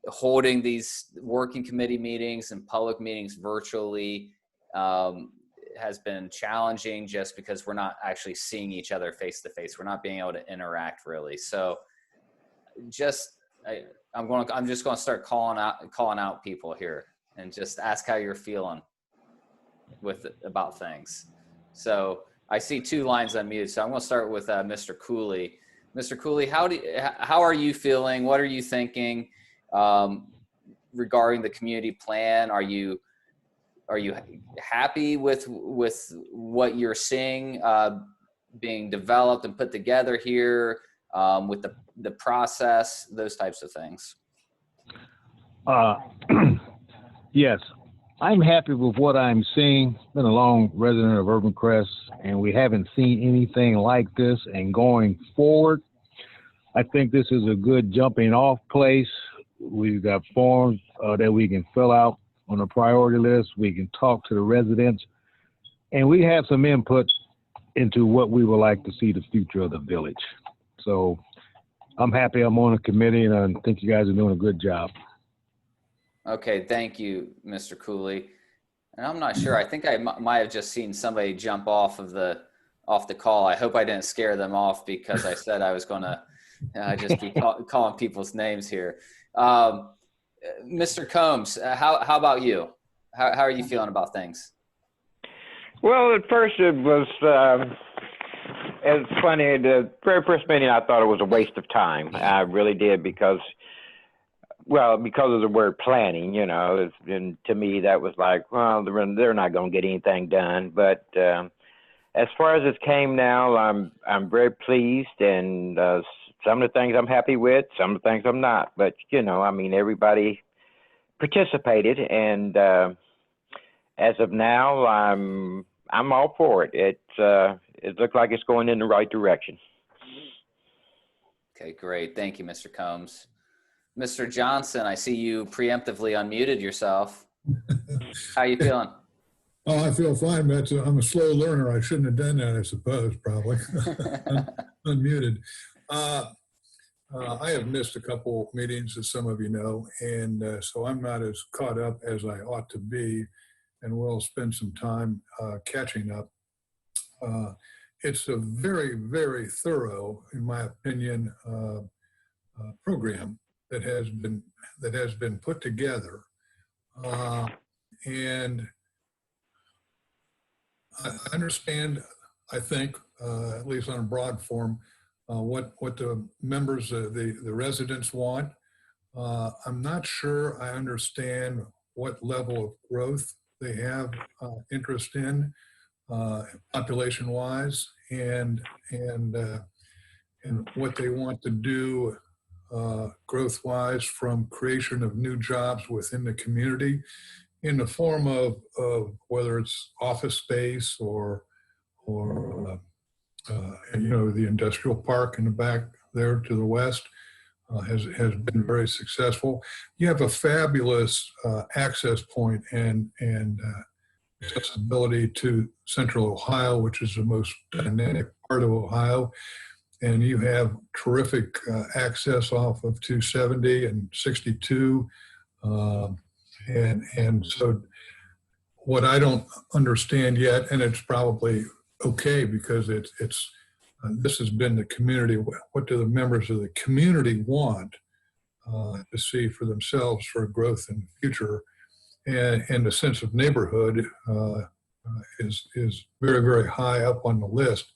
holding these working committee meetings and public meetings virtually has been challenging just because we're not actually seeing each other face to face. We're not being able to interact really. So I'm just going to start calling out people here and just ask how you're feeling about things. So I see two lines unmuted. So I'm going to start with Mr. Cooley. Mr. Cooley, how are you feeling? What are you thinking regarding the community plan? Are you happy with what you're seeing being developed and put together here, with the process, those types of things? Yes, I'm happy with what I'm seeing. Been a long resident of Urbancrest, and we haven't seen anything like this. And going forward, I think this is a good jumping off place. We've got forms that we can fill out on a priority list. We can talk to the residents, and we have some input into what we would like to see the future of the village. So I'm happy I'm on a committee, and I think you guys are doing a good job. Okay, thank you, Mr. Cooley. And I'm not sure. I think I might have just seen somebody jump off the call. I hope I didn't scare them off because I said I was going to just be calling people's names here. Mr. Combs, how about you? How are you feeling about things? Well, at first it was it's funny. The very first meeting, I thought it was a waste of time. I really did because of the word planning, you know. And to me, that was like, well, they're not going to get anything done. But as far as it came now, I'm very pleased, and some of the things I'm happy with, some of the things I'm not. But you know, I mean, everybody participated, and as of now, I'm all for it. It looks like it's going in the right direction. Okay, great. Thank you, Mr. Combs. Mr. Johnson, I see you preemptively unmuted yourself. How are you feeling? Oh, I feel fine, but I'm a slow learner. I shouldn't have done that, I suppose, probably. Unmuted. I have missed a couple meetings, as some of you know, and so I'm not as caught up as I ought to be, and we'll spend some time catching up. It's a very, very thorough, in my opinion, program that has been put together, and I understand, I think, at least on a broad form, what the members, the residents want. I'm not sure I understand what level of growth they have interest in, population-wise, and what they want to do growth-wise from creation of new jobs within the community in the form of whether it's office space or you know, the industrial park in the back there to the west has been very successful. You have a fabulous access point and accessibility to Central Ohio, which is the most dynamic part of Ohio. And you have terrific access off of 270 and 62. And so what I don't understand yet, and it's probably okay because it's this has been the community, what do the members of the community want to see for themselves for growth in the future? And the sense of neighborhood is very, very high up on the list.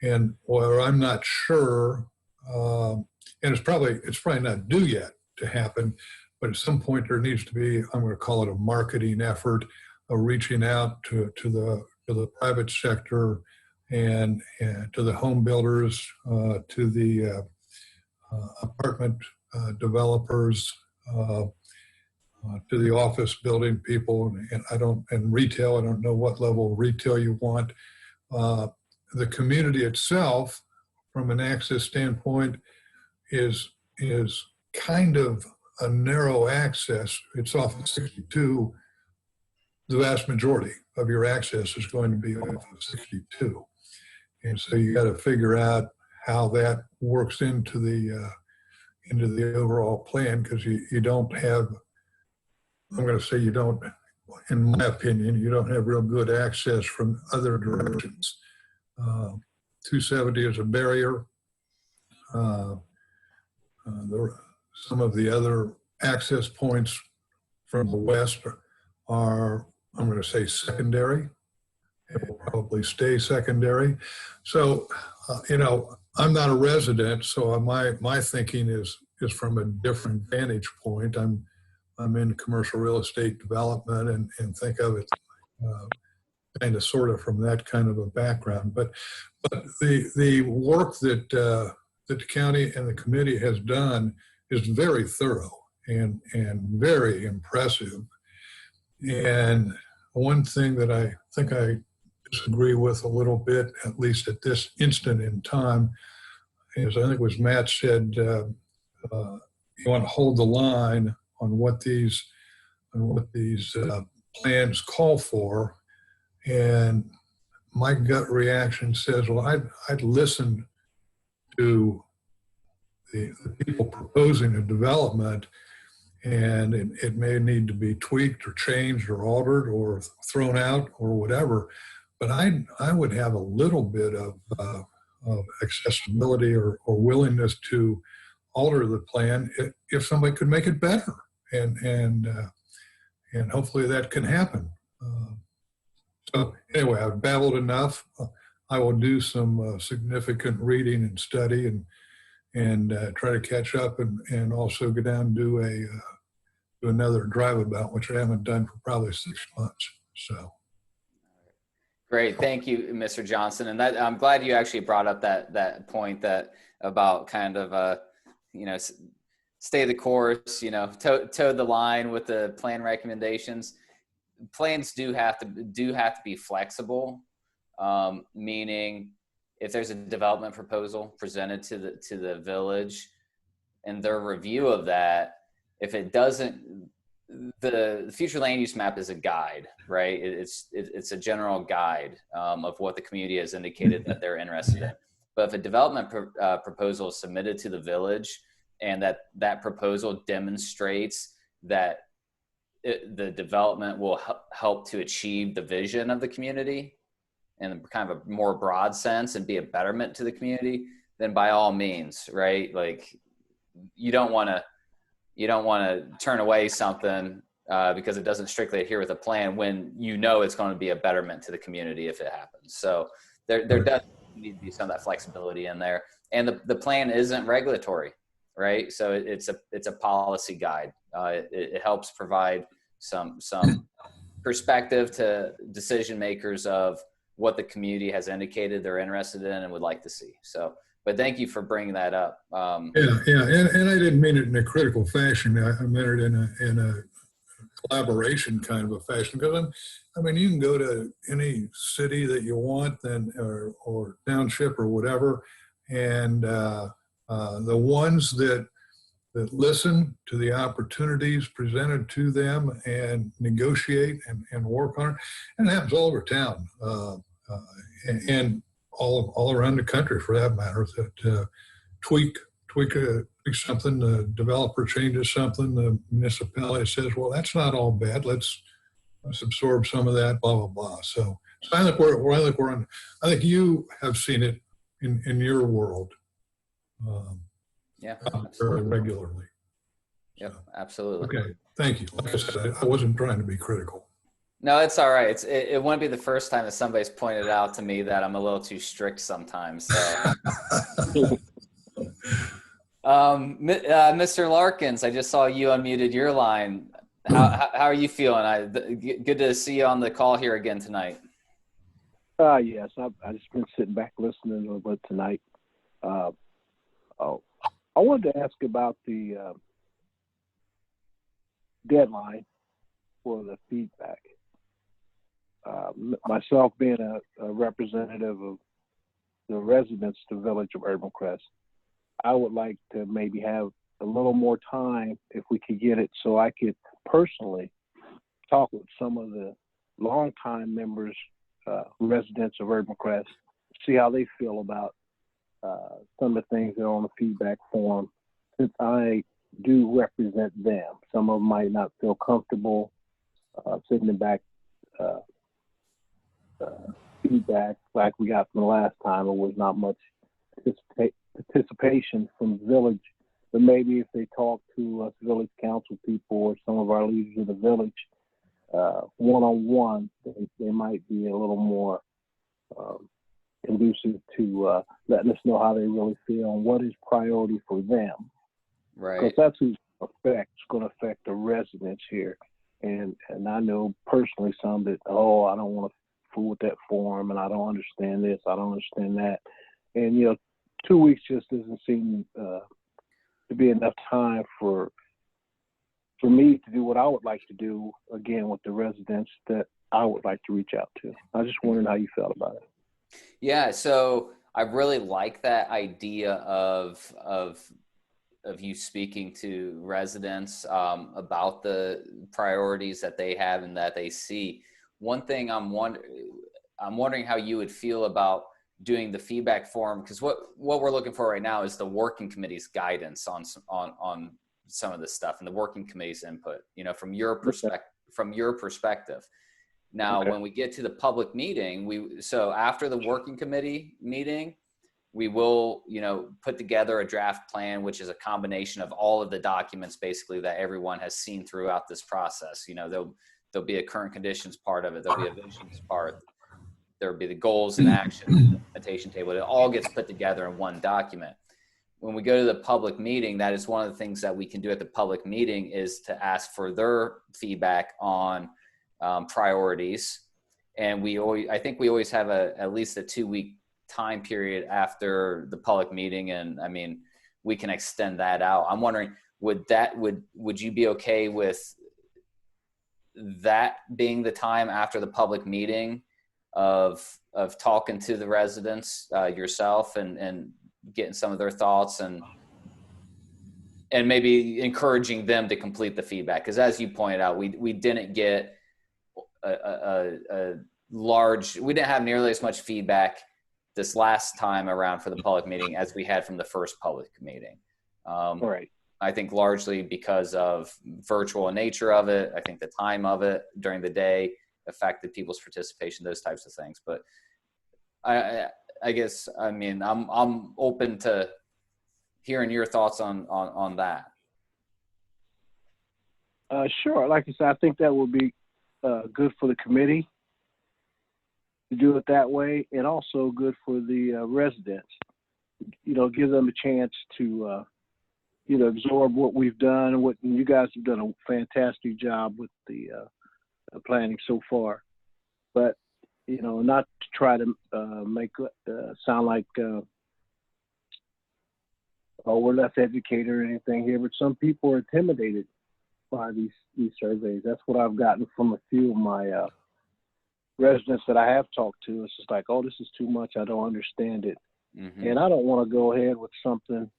And where I'm not sure, and it's probably not due yet to happen, but at some point there needs to be, I'm going to call it a marketing effort of reaching out to the private sector and to the home builders, to the apartment developers, to the office building people, and retail. I don't know what level of retail you want. The community itself, from an access standpoint, is kind of a narrow access. It's off of 62. The vast majority of your access is going to be off of 62. And so you got to figure out how that works into the overall plan, because you don't have, I'm going to say you don't, in my opinion, you don't have real good access from other directions. 270 is a barrier. Some of the other access points from the west are, I'm going to say, secondary. It will probably stay secondary. So, you know, I'm not a resident, so my thinking is from a different vantage point. I'm in commercial real estate development and think of it kind of sort of from that kind of a background. But the work that the county and the committee has done is very thorough and very impressive. And one thing that I think I disagree with a little bit, at least at this instant in time, is I think it was Matt said, you want to hold the line on what these plans call for. And my gut reaction says, well, I'd listen to the people proposing a development, and it may need to be tweaked or changed or altered or thrown out or whatever. But I would have a little bit of accessibility or willingness to alter the plan if somebody could make it better, and hopefully that can happen. So anyway, I've babbled enough. I will do some significant reading and study and try to catch up and also go down and do another drive about, which I haven't done for probably 6 months. So. Great, thank you, Mr. Johnson. And that, I'm glad you actually brought up that point that about kind of stay the course, toe the line with the plan recommendations. Plans do have to be flexible, meaning if there's a development proposal presented to the village and their review of that, if it doesn't, the future land use map is a guide, right? It's a general guide of what the community has indicated that they're interested in. But if a development proposal is submitted to the village and that proposal demonstrates that the development will help to achieve the vision of the community in kind of a more broad sense and be a betterment to the community, then by all means, right? Like you don't want to turn away something because it doesn't strictly adhere with a plan when it's going to be a betterment to the community if it happens. So there does need to be some of that flexibility in there. And the plan isn't regulatory, right? So it's a policy guide. It helps provide some perspective to decision makers of what the community has indicated they're interested in and would like to see. So, but thank you for bringing that up. And I didn't mean it in a critical fashion. I meant it in a collaboration kind of a fashion, because you can go to any city that you want, or township or whatever, and the ones that listen to the opportunities presented to them and negotiate and work on it, and it happens all over town, and all around the country for that matter, that tweak something, the developer changes something, the municipality says, well, that's not all bad, let's absorb some of that, blah, blah, blah. So I think you have seen it in your world. Very regularly. Yep, absolutely. Okay, thank you. Like I said, I wasn't trying to be critical. No, it's all right. It wouldn't be the first time that somebody's pointed out to me that I'm a little too strict sometimes. So. Mr. Larkins, I just saw you unmuted your line. How are you feeling? Good to see you on the call here again tonight. Yes, I've just been sitting back listening a little bit tonight. I wanted to ask about the deadline for the feedback. Myself being a representative of the residents of the village of Urbancrest, I would like to maybe have a little more time if we could get it, so I could personally talk with some of the longtime members, residents of Urbancrest, see how they feel about some of the things that are on the feedback form, since I do represent them. Some of them might not feel comfortable sitting in back feedback like we got from the last time. It was not much participation from the village, but maybe if they talk to us village council people or some of our leaders of the village one-on-one, they might be a little more conducive to letting us know how they really feel and what is priority for them. Right. Because that's who's going to affect the residents here. And I know personally some that, I don't want to fool with that form, and I don't understand this, I don't understand that. And, 2 weeks just doesn't seem to be enough time for for me to do what I would like to do, again, with the residents that I would like to reach out to. I was just wondering how you felt about it. Yeah, so I really like that idea of you speaking to residents about the priorities that they have and that they see. One thing I'm wondering how you would feel about doing the feedback form, because what we're looking for right now is the working committee's guidance on some of this stuff and the working committee's input. From your perspective. Now, Okay. when we get to the public meeting, so after the working committee meeting, we will, put together a draft plan, which is a combination of all of the documents basically that everyone has seen throughout this process. There'll be a current conditions part of it. There'll be a visions part. There'll be the goals and action implementation table. It all gets put together in one document. When we go to the public meeting, that is one of the things that we can do at the public meeting is to ask for their feedback on priorities. And I think we always have at least a 2-week time period after the public meeting. And I mean, we can extend that out. I'm wondering, would you be okay with that being the time after the public meeting of talking to the residents yourself and getting some of their thoughts and maybe encouraging them to complete the feedback? Because as you pointed out, we didn't get we didn't have nearly as much feedback this last time around for the public meeting as we had from the first public meeting. Right. I think largely because of virtual nature of it. I think the time of it during the day affected people's participation, those types of things. But I guess, I mean, I'm open to hearing your thoughts on that. Sure. Like I said, I think that would be good for the committee to do it that way, and also good for the residents. Give them a chance to absorb what we've done and you guys have done a fantastic job with the planning so far. But not to try to make sound like we're less educated or anything here, but some people are intimidated by these surveys. That's what I've gotten from a few of my residents that I have talked to. It's just like, oh, this is too much. I don't understand it. Mm-hmm. And I don't want to go ahead with something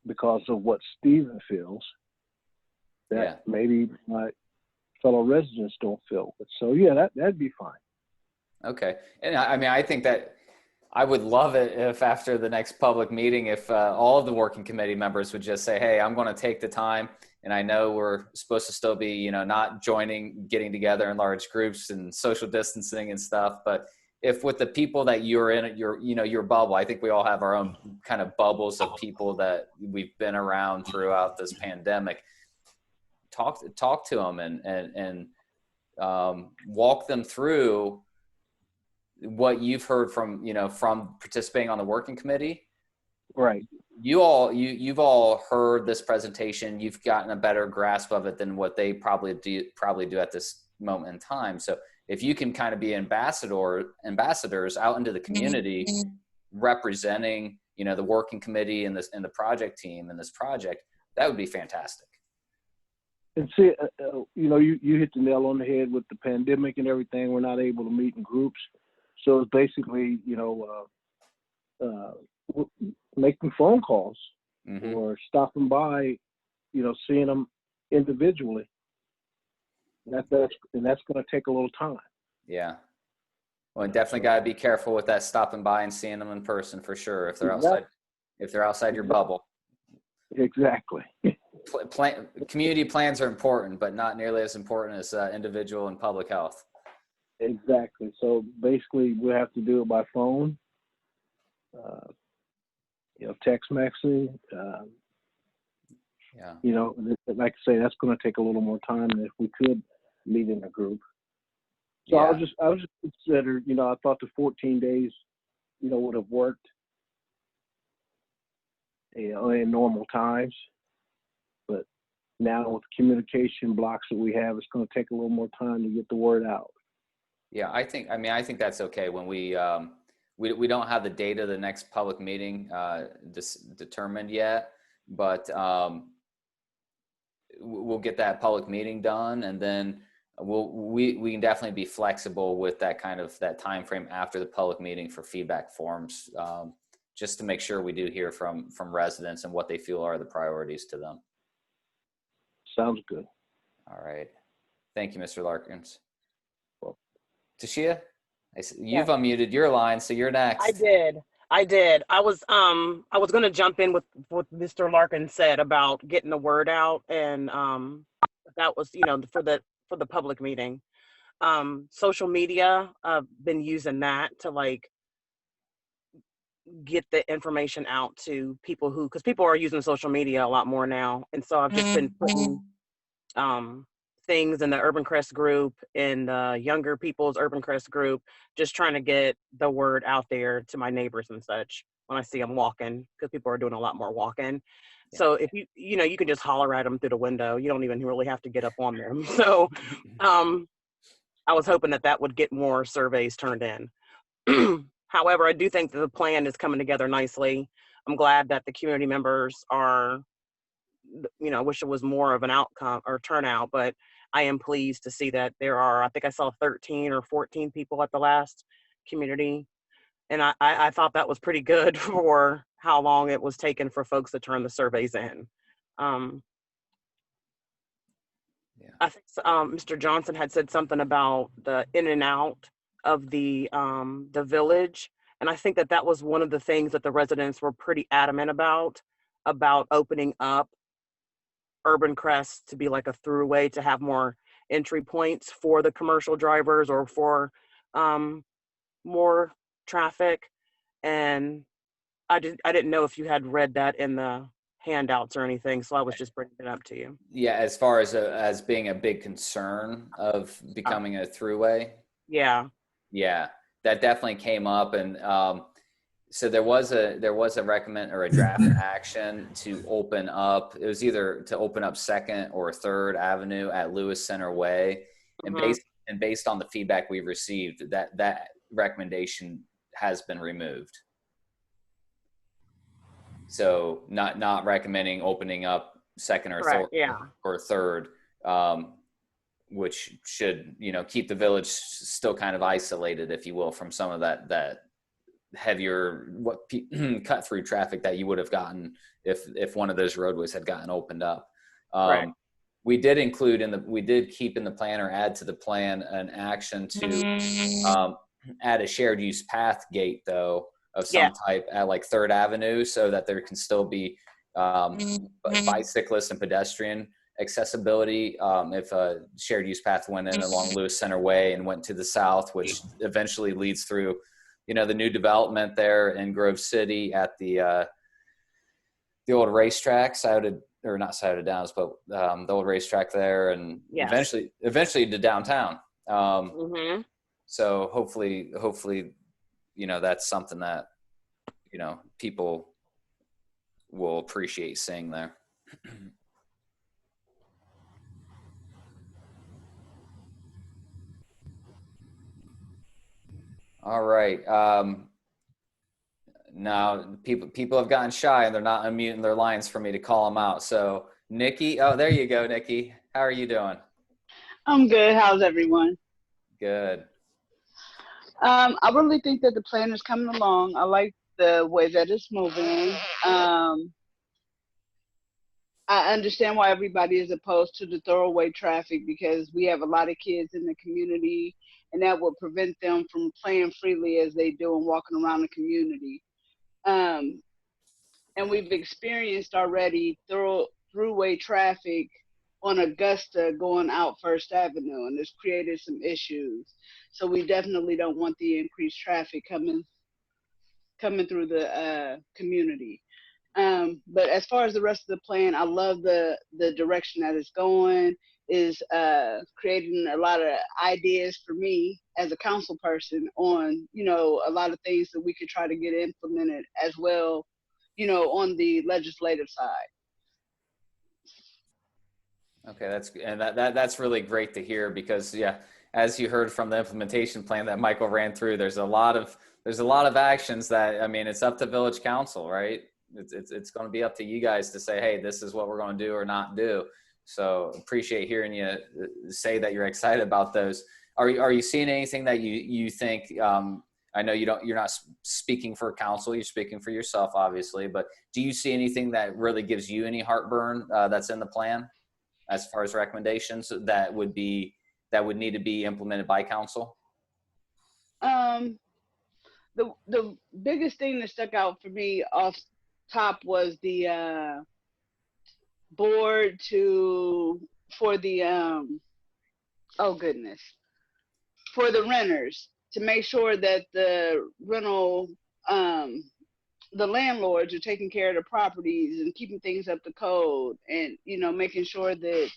because of what Stephen feels that maybe my fellow residents don't feel. So yeah, that'd be fine. Okay. And I mean, I think that I would love it if after the next public meeting, if all of the working committee members would just say, hey, I'm going to take the time. And I know we're supposed to still be, not getting together in large groups and social distancing and stuff. But if with the people that you're in your bubble, I think we all have our own kind of bubbles of people that we've been around throughout this pandemic. Talk to them and walk them through what you've heard from participating on the working committee. Right. You've all heard this presentation. You've gotten a better grasp of it than what they probably do at this moment in time. So if you can kind of be ambassadors out into the community, representing the working committee and the project team and this project, that would be fantastic. And see, you hit the nail on the head with the pandemic and everything. We're not able to meet in groups, so it's basically making phone calls or stopping by, seeing them individually. That's going to take a little time. Yeah. Well, definitely got to be careful with that stopping by and seeing them in person for sure. If they're outside your bubble. Exactly. Community plans are important, but not nearly as important as individual and public health. Exactly. So basically, we have to do it by phone. Text messaging. Like I say, that's going to take a little more time than if we could meet in a group. So I was just considered, I thought the 14 days, would have worked, in normal times. But now with the communication blocks that we have, it's going to take a little more time to get the word out. Yeah, I think that's okay. When we don't have the date of the next public meeting determined yet, but we'll get that public meeting done, and then we can definitely be flexible with that time frame after the public meeting for feedback forms, just to make sure we do hear from residents and what they feel are the priorities to them. Sounds good. All right. Thank you, Mr. Larkins. Well, Tashia, you've unmuted your line, so you're next. I did. I was going to jump in with what Mr. Larkin said about getting the word out, and that was, for the public meeting. Social media, I've been using that to like get the information out to people because people are using social media a lot more now, and so I've just been putting things in the Urbancrest group, in the younger people's Urbancrest group, just trying to get the word out there to my neighbors and such when I see them walking, because people are doing a lot more walking. Yeah. So if you can just holler at them through the window. You don't even really have to get up on them. So I was hoping that would get more surveys turned in. However, I do think that the plan is coming together nicely. I'm glad that the community members are, wish it was more of an outcome or turnout, but I am pleased to see that there are, I think I saw 13 or 14 people at the last community. And I thought that was pretty good for how long it was taken for folks to turn the surveys in. I think Mr. Johnson had said something about the in and out of the village. And I think that was one of the things that the residents were pretty adamant about opening up Urbancrest to be like a throughway, to have more entry points for the commercial drivers or for more traffic. And I didn't know if you had read that in the handouts or anything, so I was just bringing it up to you. Yeah, as far as being a big concern of becoming a throughway. Yeah, that definitely came up, and so there was a recommend or a draft action to open up. It was either to open up 2nd or 3rd Avenue at Lewis Center Way, and based on the feedback we've received, that recommendation has been removed. So not recommending opening up 2nd or 3rd, which should keep the village still kind of isolated, if you will, from some of that heavier cut through traffic that you would have gotten if one of those roadways had gotten opened up. We did include we did keep in the plan, or add to the plan, an action to add a shared use path gate though of some type at like 3rd Avenue, so that there can still be bicyclist and pedestrian accessibility if a shared use path went in along Lewis Center Way and went to the south, which eventually leads through the new development there in Grove City at the old racetrack, not Scioto Downs, but the old racetrack there, and eventually to downtown. So hopefully, that's something that people will appreciate seeing there. All right. Now people have gotten shy and they're not unmuting their lines for me to call them out. So Nikki, there you go, Nikki. How are you doing? I'm good. How's everyone? Good. I really think that the plan is coming along. I like the way that it's moving. I understand why everybody is opposed to the throwaway traffic, because we have a lot of kids in the community, and that will prevent them from playing freely as they do and walking around the community. And we've experienced already throughway traffic on Augusta going out First Avenue, and it's created some issues. So we definitely don't want the increased traffic coming through the community. But as far as the rest of the plan, I love the direction that it's going. Is creating a lot of ideas for me as a council person on, a lot of things that we could try to get implemented as well, on the legislative side. Okay, that's really great to hear, because as you heard from the implementation plan that Michael ran through, there's a lot of actions that, it's up to village council, right? It's going to be up to you guys to say, hey, this is what we're going to do or not do. So appreciate hearing you say that you're excited about those. Are you seeing anything that you think, I know you're not speaking for council, you're speaking for yourself, obviously, but do you see anything that really gives you any heartburn that's in the plan as far as recommendations that would need to be implemented by council? The biggest thing that stuck out for me off top was the board for the oh goodness, for the renters, to make sure that the rental the landlords are taking care of the properties and keeping things up to code, and making sure that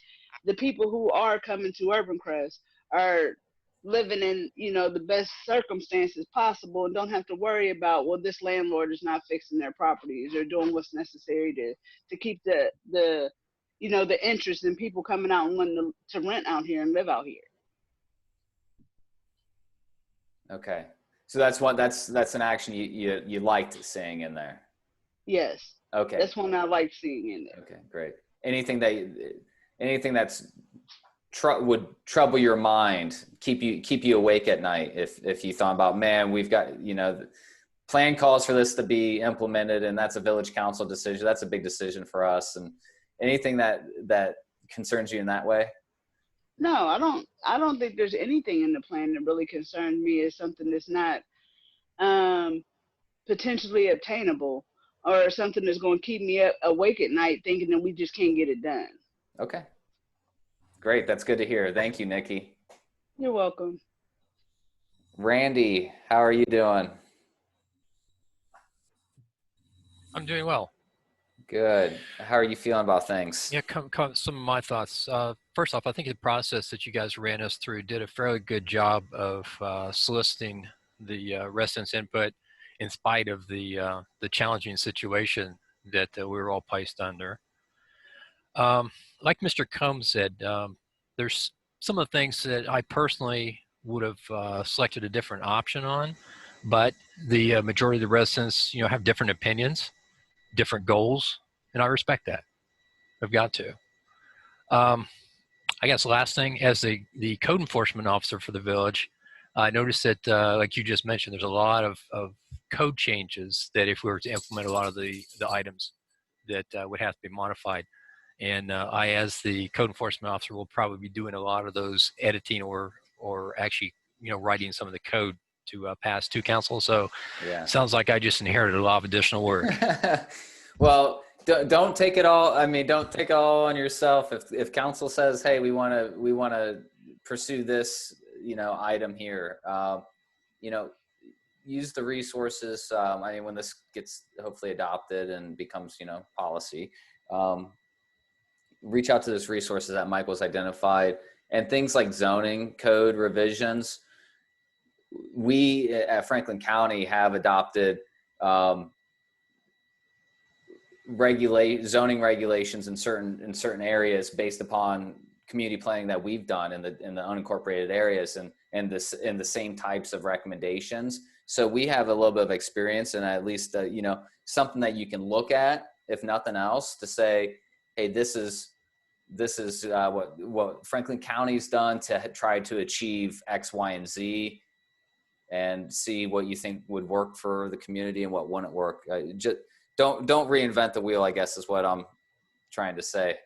the people who are coming to Urbancrest are living in the best circumstances possible and don't have to worry about, well, this landlord is not fixing their properties or doing what's necessary to keep the interest in people coming out and wanting to rent out here and live out here. Okay. So that's an action you liked seeing in there. Yes. Okay. That's one I like seeing in there. Okay, great. Anything that's would trouble your mind, keep you awake at night if you thought about, man, we've got, the plan calls for this to be implemented, and that's a village council decision. That's a big decision for us. And anything that concerns you in that way? No, I don't think there's anything in the plan that really concerns me as something that's not potentially obtainable, or something that's going to keep me awake at night thinking that we just can't get it done. Okay. Great. That's good to hear. Thank you, Nikki. You're welcome. Randy, how are you doing? I'm doing well. Good. How are you feeling about things? Yeah, some of my thoughts. First off, I think the process that you guys ran us through did a fairly good job of soliciting the residents' input in spite of the challenging situation that we were all placed under. Like Mr. Combs said, there's some of the things that I personally would have selected a different option on, but the majority of the residents, have different opinions, different goals, and I respect that. I've got to. I guess the last thing, as the code enforcement officer for the village, I noticed that, like you just mentioned, there's a lot of code changes that if we were to implement a lot of the items that would have to be modified. And I, as the code enforcement officer, will probably be doing a lot of those editing or actually, writing some of the code to pass to council. So yeah, sounds like I just inherited a lot of additional work. Well, don't take it all. I mean, don't take it all on yourself. If council says, hey, we want to pursue this, item here, use the resources. I mean, when this gets hopefully adopted and becomes, policy, reach out to those resources that Michael's identified, and things like zoning code revisions. We at Franklin County have adopted zoning regulations in certain areas based upon community planning that we've done in the unincorporated areas, and the same types of recommendations. So we have a little bit of experience, and at least something that you can look at, if nothing else, to say, hey, this is what Franklin County's done to try to achieve X, Y, and Z, and see what you think would work for the community and what wouldn't work. Just don't reinvent the wheel, I guess, is what I'm trying to say.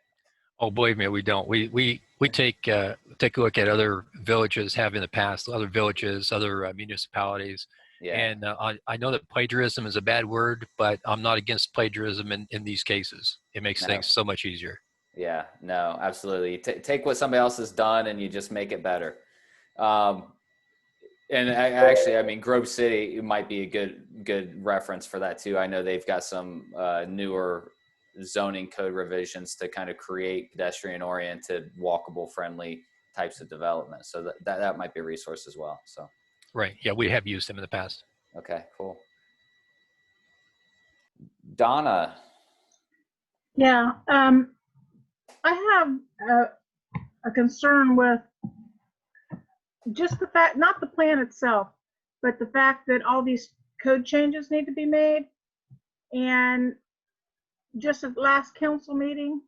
Oh, believe me, we don't. We take a look at other villages have in the past, other villages, other municipalities. Yeah. And I know that plagiarism is a bad word, but I'm not against plagiarism in these cases. It makes things so much easier. Yeah, no, absolutely. Take what somebody else has done and you just make it better. And I mean, Grove City might be a good reference for that too. I know they've got some newer zoning code revisions to kind of create pedestrian-oriented, walkable-friendly types of development. So that might be a resource as well. So. Right. Yeah, we have used them in the past. Okay, cool. Donna. Yeah, I have a concern with just the fact, not the plan itself, but the fact that all these code changes need to be made. And just at the last council meeting,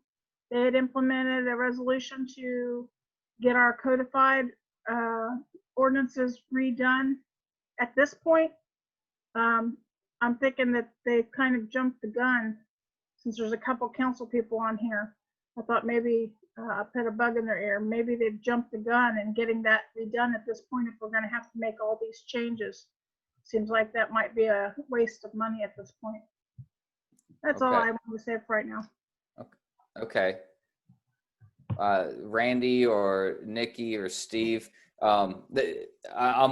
they had implemented a resolution to get our codified ordinances redone. At this point, I'm thinking that they've kind of jumped the gun since there's a couple council people on here. I thought maybe I put a bug in their ear. Maybe they've jumped the gun in getting that redone at this point if we're going to have to make all these changes. Seems like that might be a waste of money at this point. That's all Okay. I want to say for right now. Okay. Randy or Nikki or Steve, I'm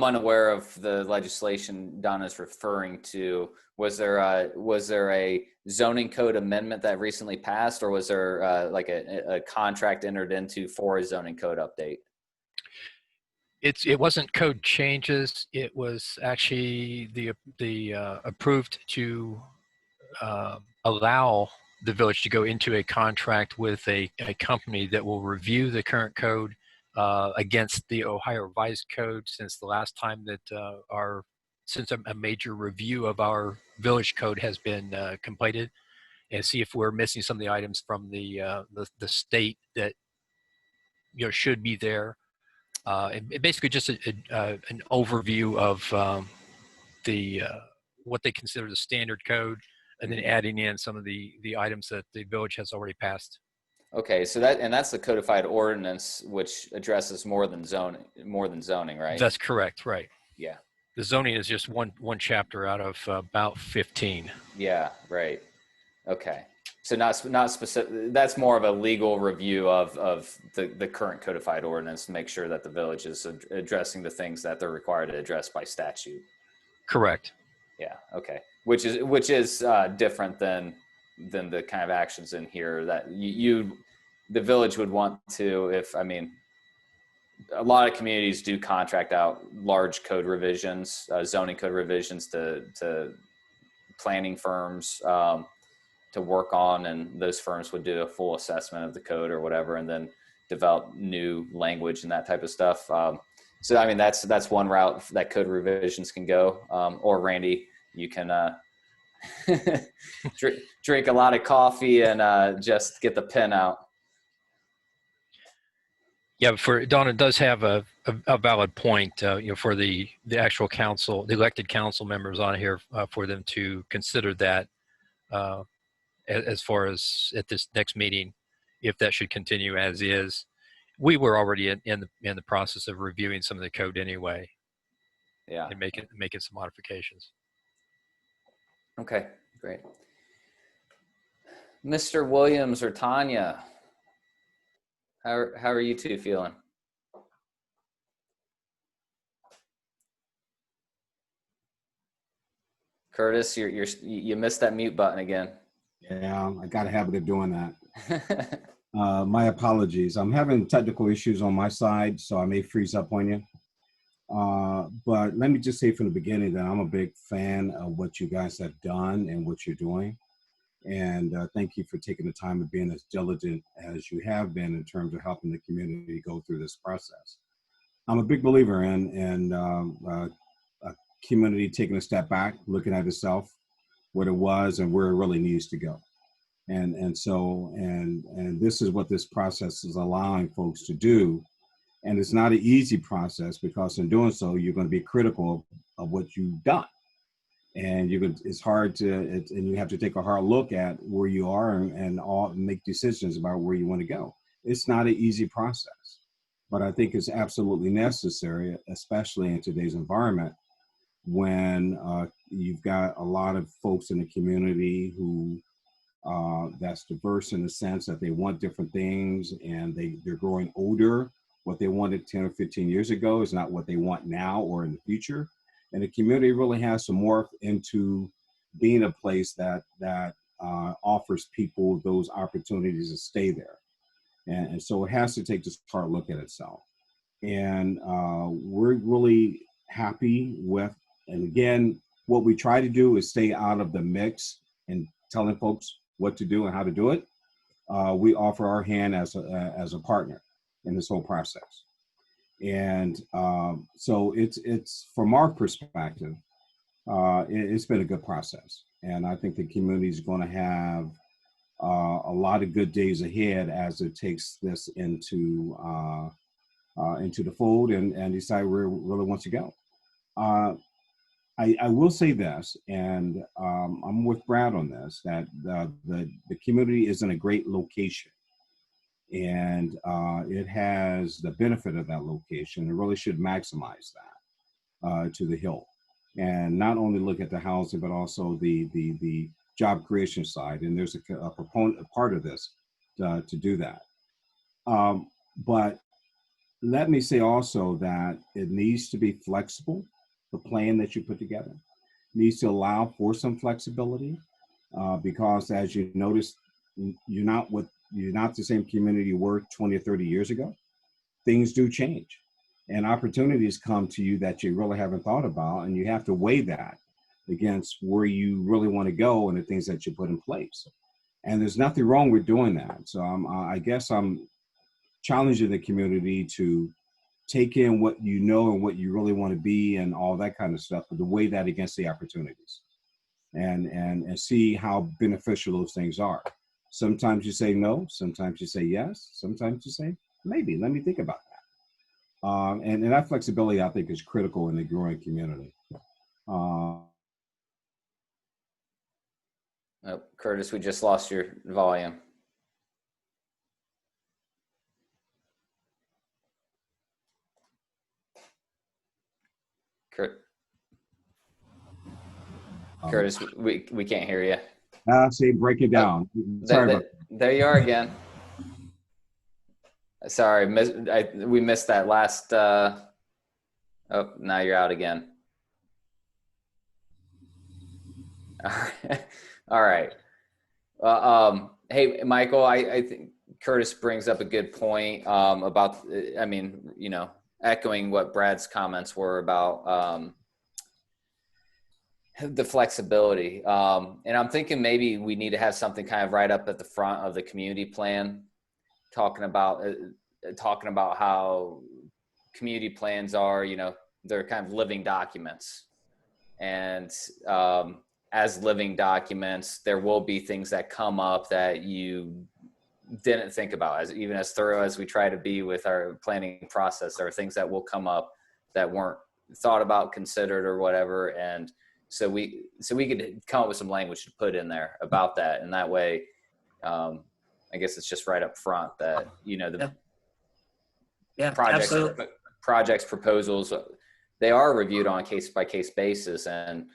unaware of the legislation Donna's referring to. Was there a zoning code amendment that recently passed, or was there like a contract entered into for a zoning code update? It wasn't code changes. It was actually the approved to allow the village to go into a contract with a company that will review the current code against the Ohio Revised Code since the last time that since a major review of our village code has been completed, and see if we're missing some of the items from the state that should be there. And basically just an overview of what they consider the standard code, and then adding in some of the items that the village has already passed. Okay, so that's the codified ordinance, which addresses more than zoning, right? That's correct, right? Yeah. The zoning is just one chapter out of about 15. Yeah, right. Okay. So not specific. That's more of a legal review of the current codified ordinance to make sure that the village is addressing the things that they're required to address by statute. Correct. Yeah. Okay. Which is different than the kind of actions in here that the village would want to. A lot of communities do contract out large code revisions, zoning code revisions to planning firms to work on, and those firms would do a full assessment of the code or whatever, and then develop new language and that type of stuff. So that's one route that code revisions can go. Or Randy, you can drink a lot of coffee and just get the pen out. Yeah, for Donna does have a valid point. For the actual council, the elected council members on here, for them to consider that as far as at this next meeting, if that should continue as is. We were already in the process of reviewing some of the code anyway. Yeah. And making some modifications. Okay, great. Mr. Williams or Tanya, how are you two feeling? Curtis, you missed that mute button again. Yeah, I got a habit of doing that. My apologies. I'm having technical issues on my side, so I may freeze up on you. But let me just say from the beginning that I'm a big fan of what you guys have done and what you're doing. And thank you for taking the time and being as diligent as you have been in terms of helping the community go through this process. I'm a big believer in a community taking a step back, looking at itself, what it was and where it really needs to go. And so this is what this process is allowing folks to do. And it's not an easy process, because in doing so, you're going to be critical of what you've done. And it's hard and you have to take a hard look at where you are and make decisions about where you want to go. It's not an easy process, but I think it's absolutely necessary, especially in today's environment, when you've got a lot of folks in the community who that's diverse in the sense that they want different things, and they're growing older. What they wanted 10 or 15 years ago is not what they want now or in the future. And the community really has to morph into being a place that offers people those opportunities to stay there. And so it has to take this hard look at itself. And we're really happy with, and again, what we try to do is stay out of the mix and telling folks what to do and how to do it. We offer our hand as a partner in this whole process. And so it's from our perspective, it's been a good process. And I think the community is going to have a lot of good days ahead as it takes this into the fold and decide where it really wants to go. I will say this, and I'm with Brad on this, that the community is in a great location, and it has the benefit of that location. It really should maximize that to the hill, and not only look at the housing, but also the job creation side. And there's a part of this to do that. But let me say also that it needs to be flexible. The plan that you put together needs to allow for some flexibility because, as you notice, you're not the same community you were 20 or 30 years ago. Things do change, and opportunities come to you that you really haven't thought about, and you have to weigh that against where you really want to go and the things that you put in place. And there's nothing wrong with doing that. So I guess I'm challenging the community to take in what you know and what you really want to be and all that kind of stuff, but to weigh that against the opportunities and see how beneficial those things are. Sometimes you say no, sometimes you say yes, sometimes you say maybe, let me think about that. And that flexibility, I think, is critical in the growing community. Oh, Curtis, we just lost your volume. Curtis, we can't hear you. See, break it down. There you are again. Sorry, we missed that last. Oh, now you're out again. All right. Hey, Michael, I think Curtis brings up a good point about, I mean, you know, echoing what Brad's comments were about the flexibility. And I'm thinking maybe we need to have something kind of right up at the front of the community plan, talking about how community plans are, you know, they're kind of living documents. And as living documents, there will be things that come up that you didn't think about. Even as thorough as we try to be with our planning process, there are things that will come up that weren't thought about, considered, or whatever. And so we could come up with some language to put in there about that. And that way, I guess it's just right up front that, you know, the projects, proposals, they are reviewed on a case-by-case basis. And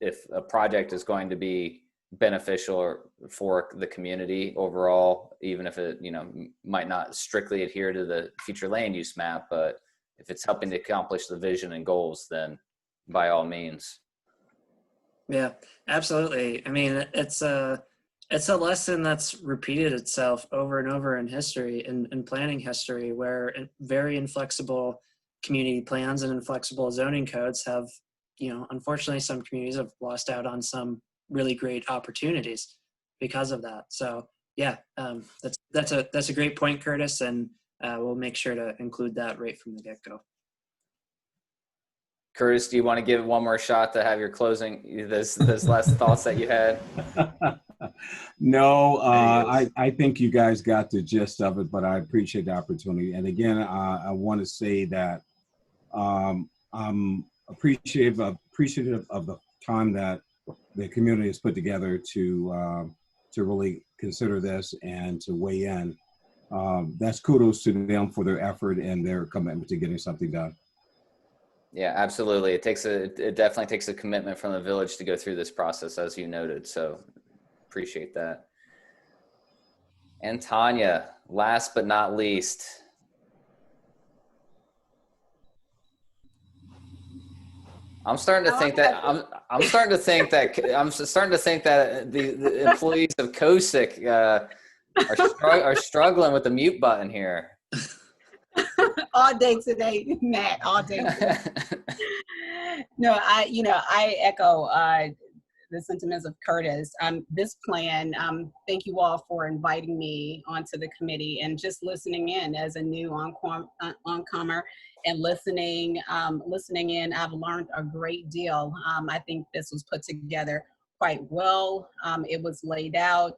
if a project is going to be beneficial for the community overall, even if it, you know, might not strictly adhere to the future land use map, but if it's helping to accomplish the vision and goals, then by all means. Yeah, absolutely. I mean, it's a lesson that's repeated itself over and over in history, in planning history, where very inflexible community plans and inflexible zoning codes have, you know, unfortunately, some communities have lost out on some really great opportunities because of that. So yeah, that's a great point, Curtis, and we'll make sure to include that right from the get-go. Curtis, do you want to give it one more shot to have your closing, those last thoughts that you had? No, I think you guys got the gist of it, but I appreciate the opportunity. And again, I want to say that I'm appreciative of the time that the community has put together to really consider this and to weigh in. That's kudos to them for their effort and their commitment to getting something done. Yeah, absolutely. It definitely takes a commitment from the village to go through this process, as you noted. So appreciate that. And Tanya, last but not least. I'm starting to think that the employees of COSIC are struggling with the mute button here. All day today, Matt, all day today. No, I echo the sentiments of Curtis. This plan, thank you all for inviting me onto the committee and just listening in as a new oncomer and listening in. I've learned a great deal. I think this was put together quite well. It was laid out,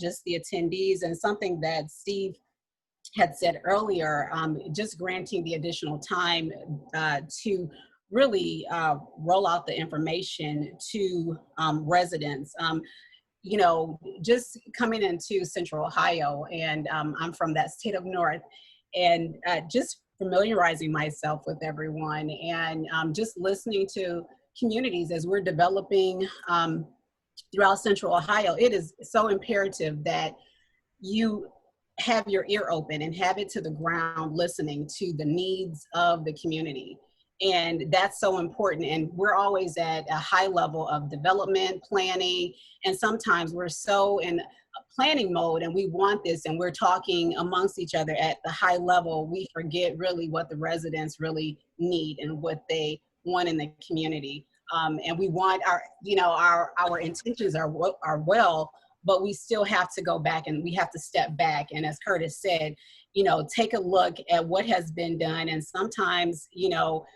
just the attendees, and something that Steve had said earlier, just granting the additional time to really roll out the information to residents. You know, just coming into Central Ohio, and I'm from that state of North, and just familiarizing myself with everyone, and just listening to communities as we're developing throughout Central Ohio. It is so imperative that you have your ear open and have it to the ground, listening to the needs of the community. And that's so important. And we're always at a high level of development, planning, and sometimes we're so in planning mode and we want this and we're talking amongst each other at the high level. We forget really what the residents really need and what they want in the community. And we want our, you know, our intentions are well, but we still have to go back and we have to step back. And as Curtis said, you know, take a look at what has been done. And sometimes, you know,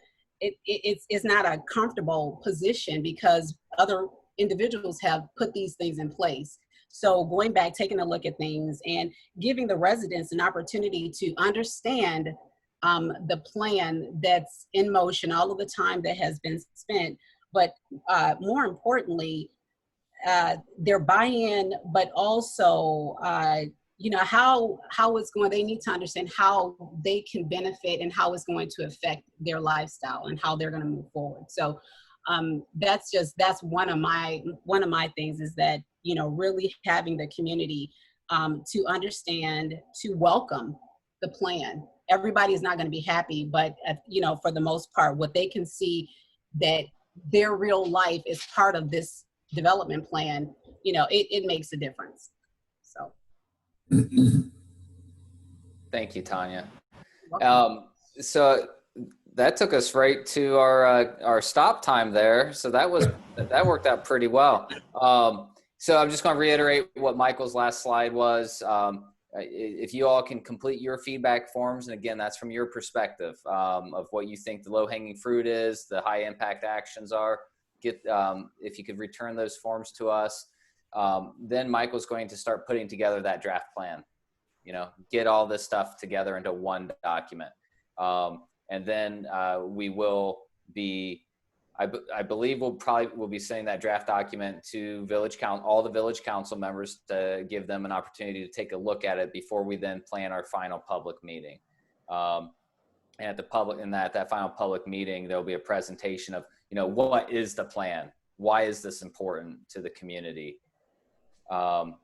it's not a comfortable position because other individuals have put these things in place. So going back, taking a look at things and giving the residents an opportunity to understand the plan that's in motion, all of the time that has been spent, but more importantly, their buy-in, but also, you know, how it's going, they need to understand how they can benefit and how it's going to affect their lifestyle and how they're going to move forward. So that's one of my things is that, you know, really having the community to understand, to welcome the plan. Everybody is not going to be happy, but you know, for the most part, what they can see that their real life is part of this development plan, you know, it makes a difference. So. Thank you, Tanya. So that took us right to our stop time there. So that worked out pretty well. So I'm just going to reiterate what Michael's last slide was. If you all can complete your feedback forms, and again, that's from your perspective of what you think the low-hanging fruit is, the high-impact actions are. If you could return those forms to us, then Michael's going to start putting together that draft plan. You know, get all this stuff together into one document, and then we will be. I believe we'll be sending that draft document to all the village council members to give them an opportunity to take a look at it before we then plan our final public meeting. And at that final public meeting, there'll be a presentation of, you know, what is the plan? Why is this important to the community? And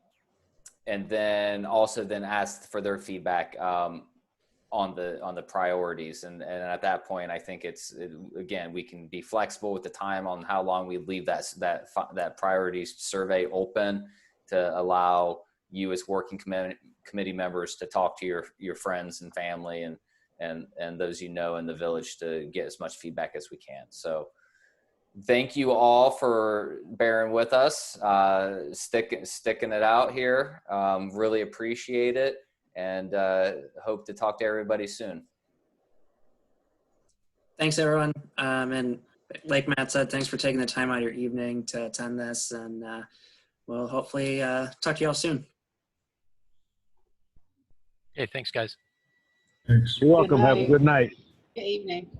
then also ask for their feedback on the priorities. And at that point, I think again, we can be flexible with the time on how long we leave that priorities survey open to allow you as working committee members to talk to your friends and family and those you know in the village to get as much feedback as we can. So thank you all for bearing with us, sticking it out here. Really appreciate it, and hope to talk to everybody soon. Thanks, everyone. And like Matt said, thanks for taking the time out of your evening to attend this, and we'll hopefully talk to you all soon. Hey, thanks, guys. Thanks. You're welcome. Have a good night. Good evening.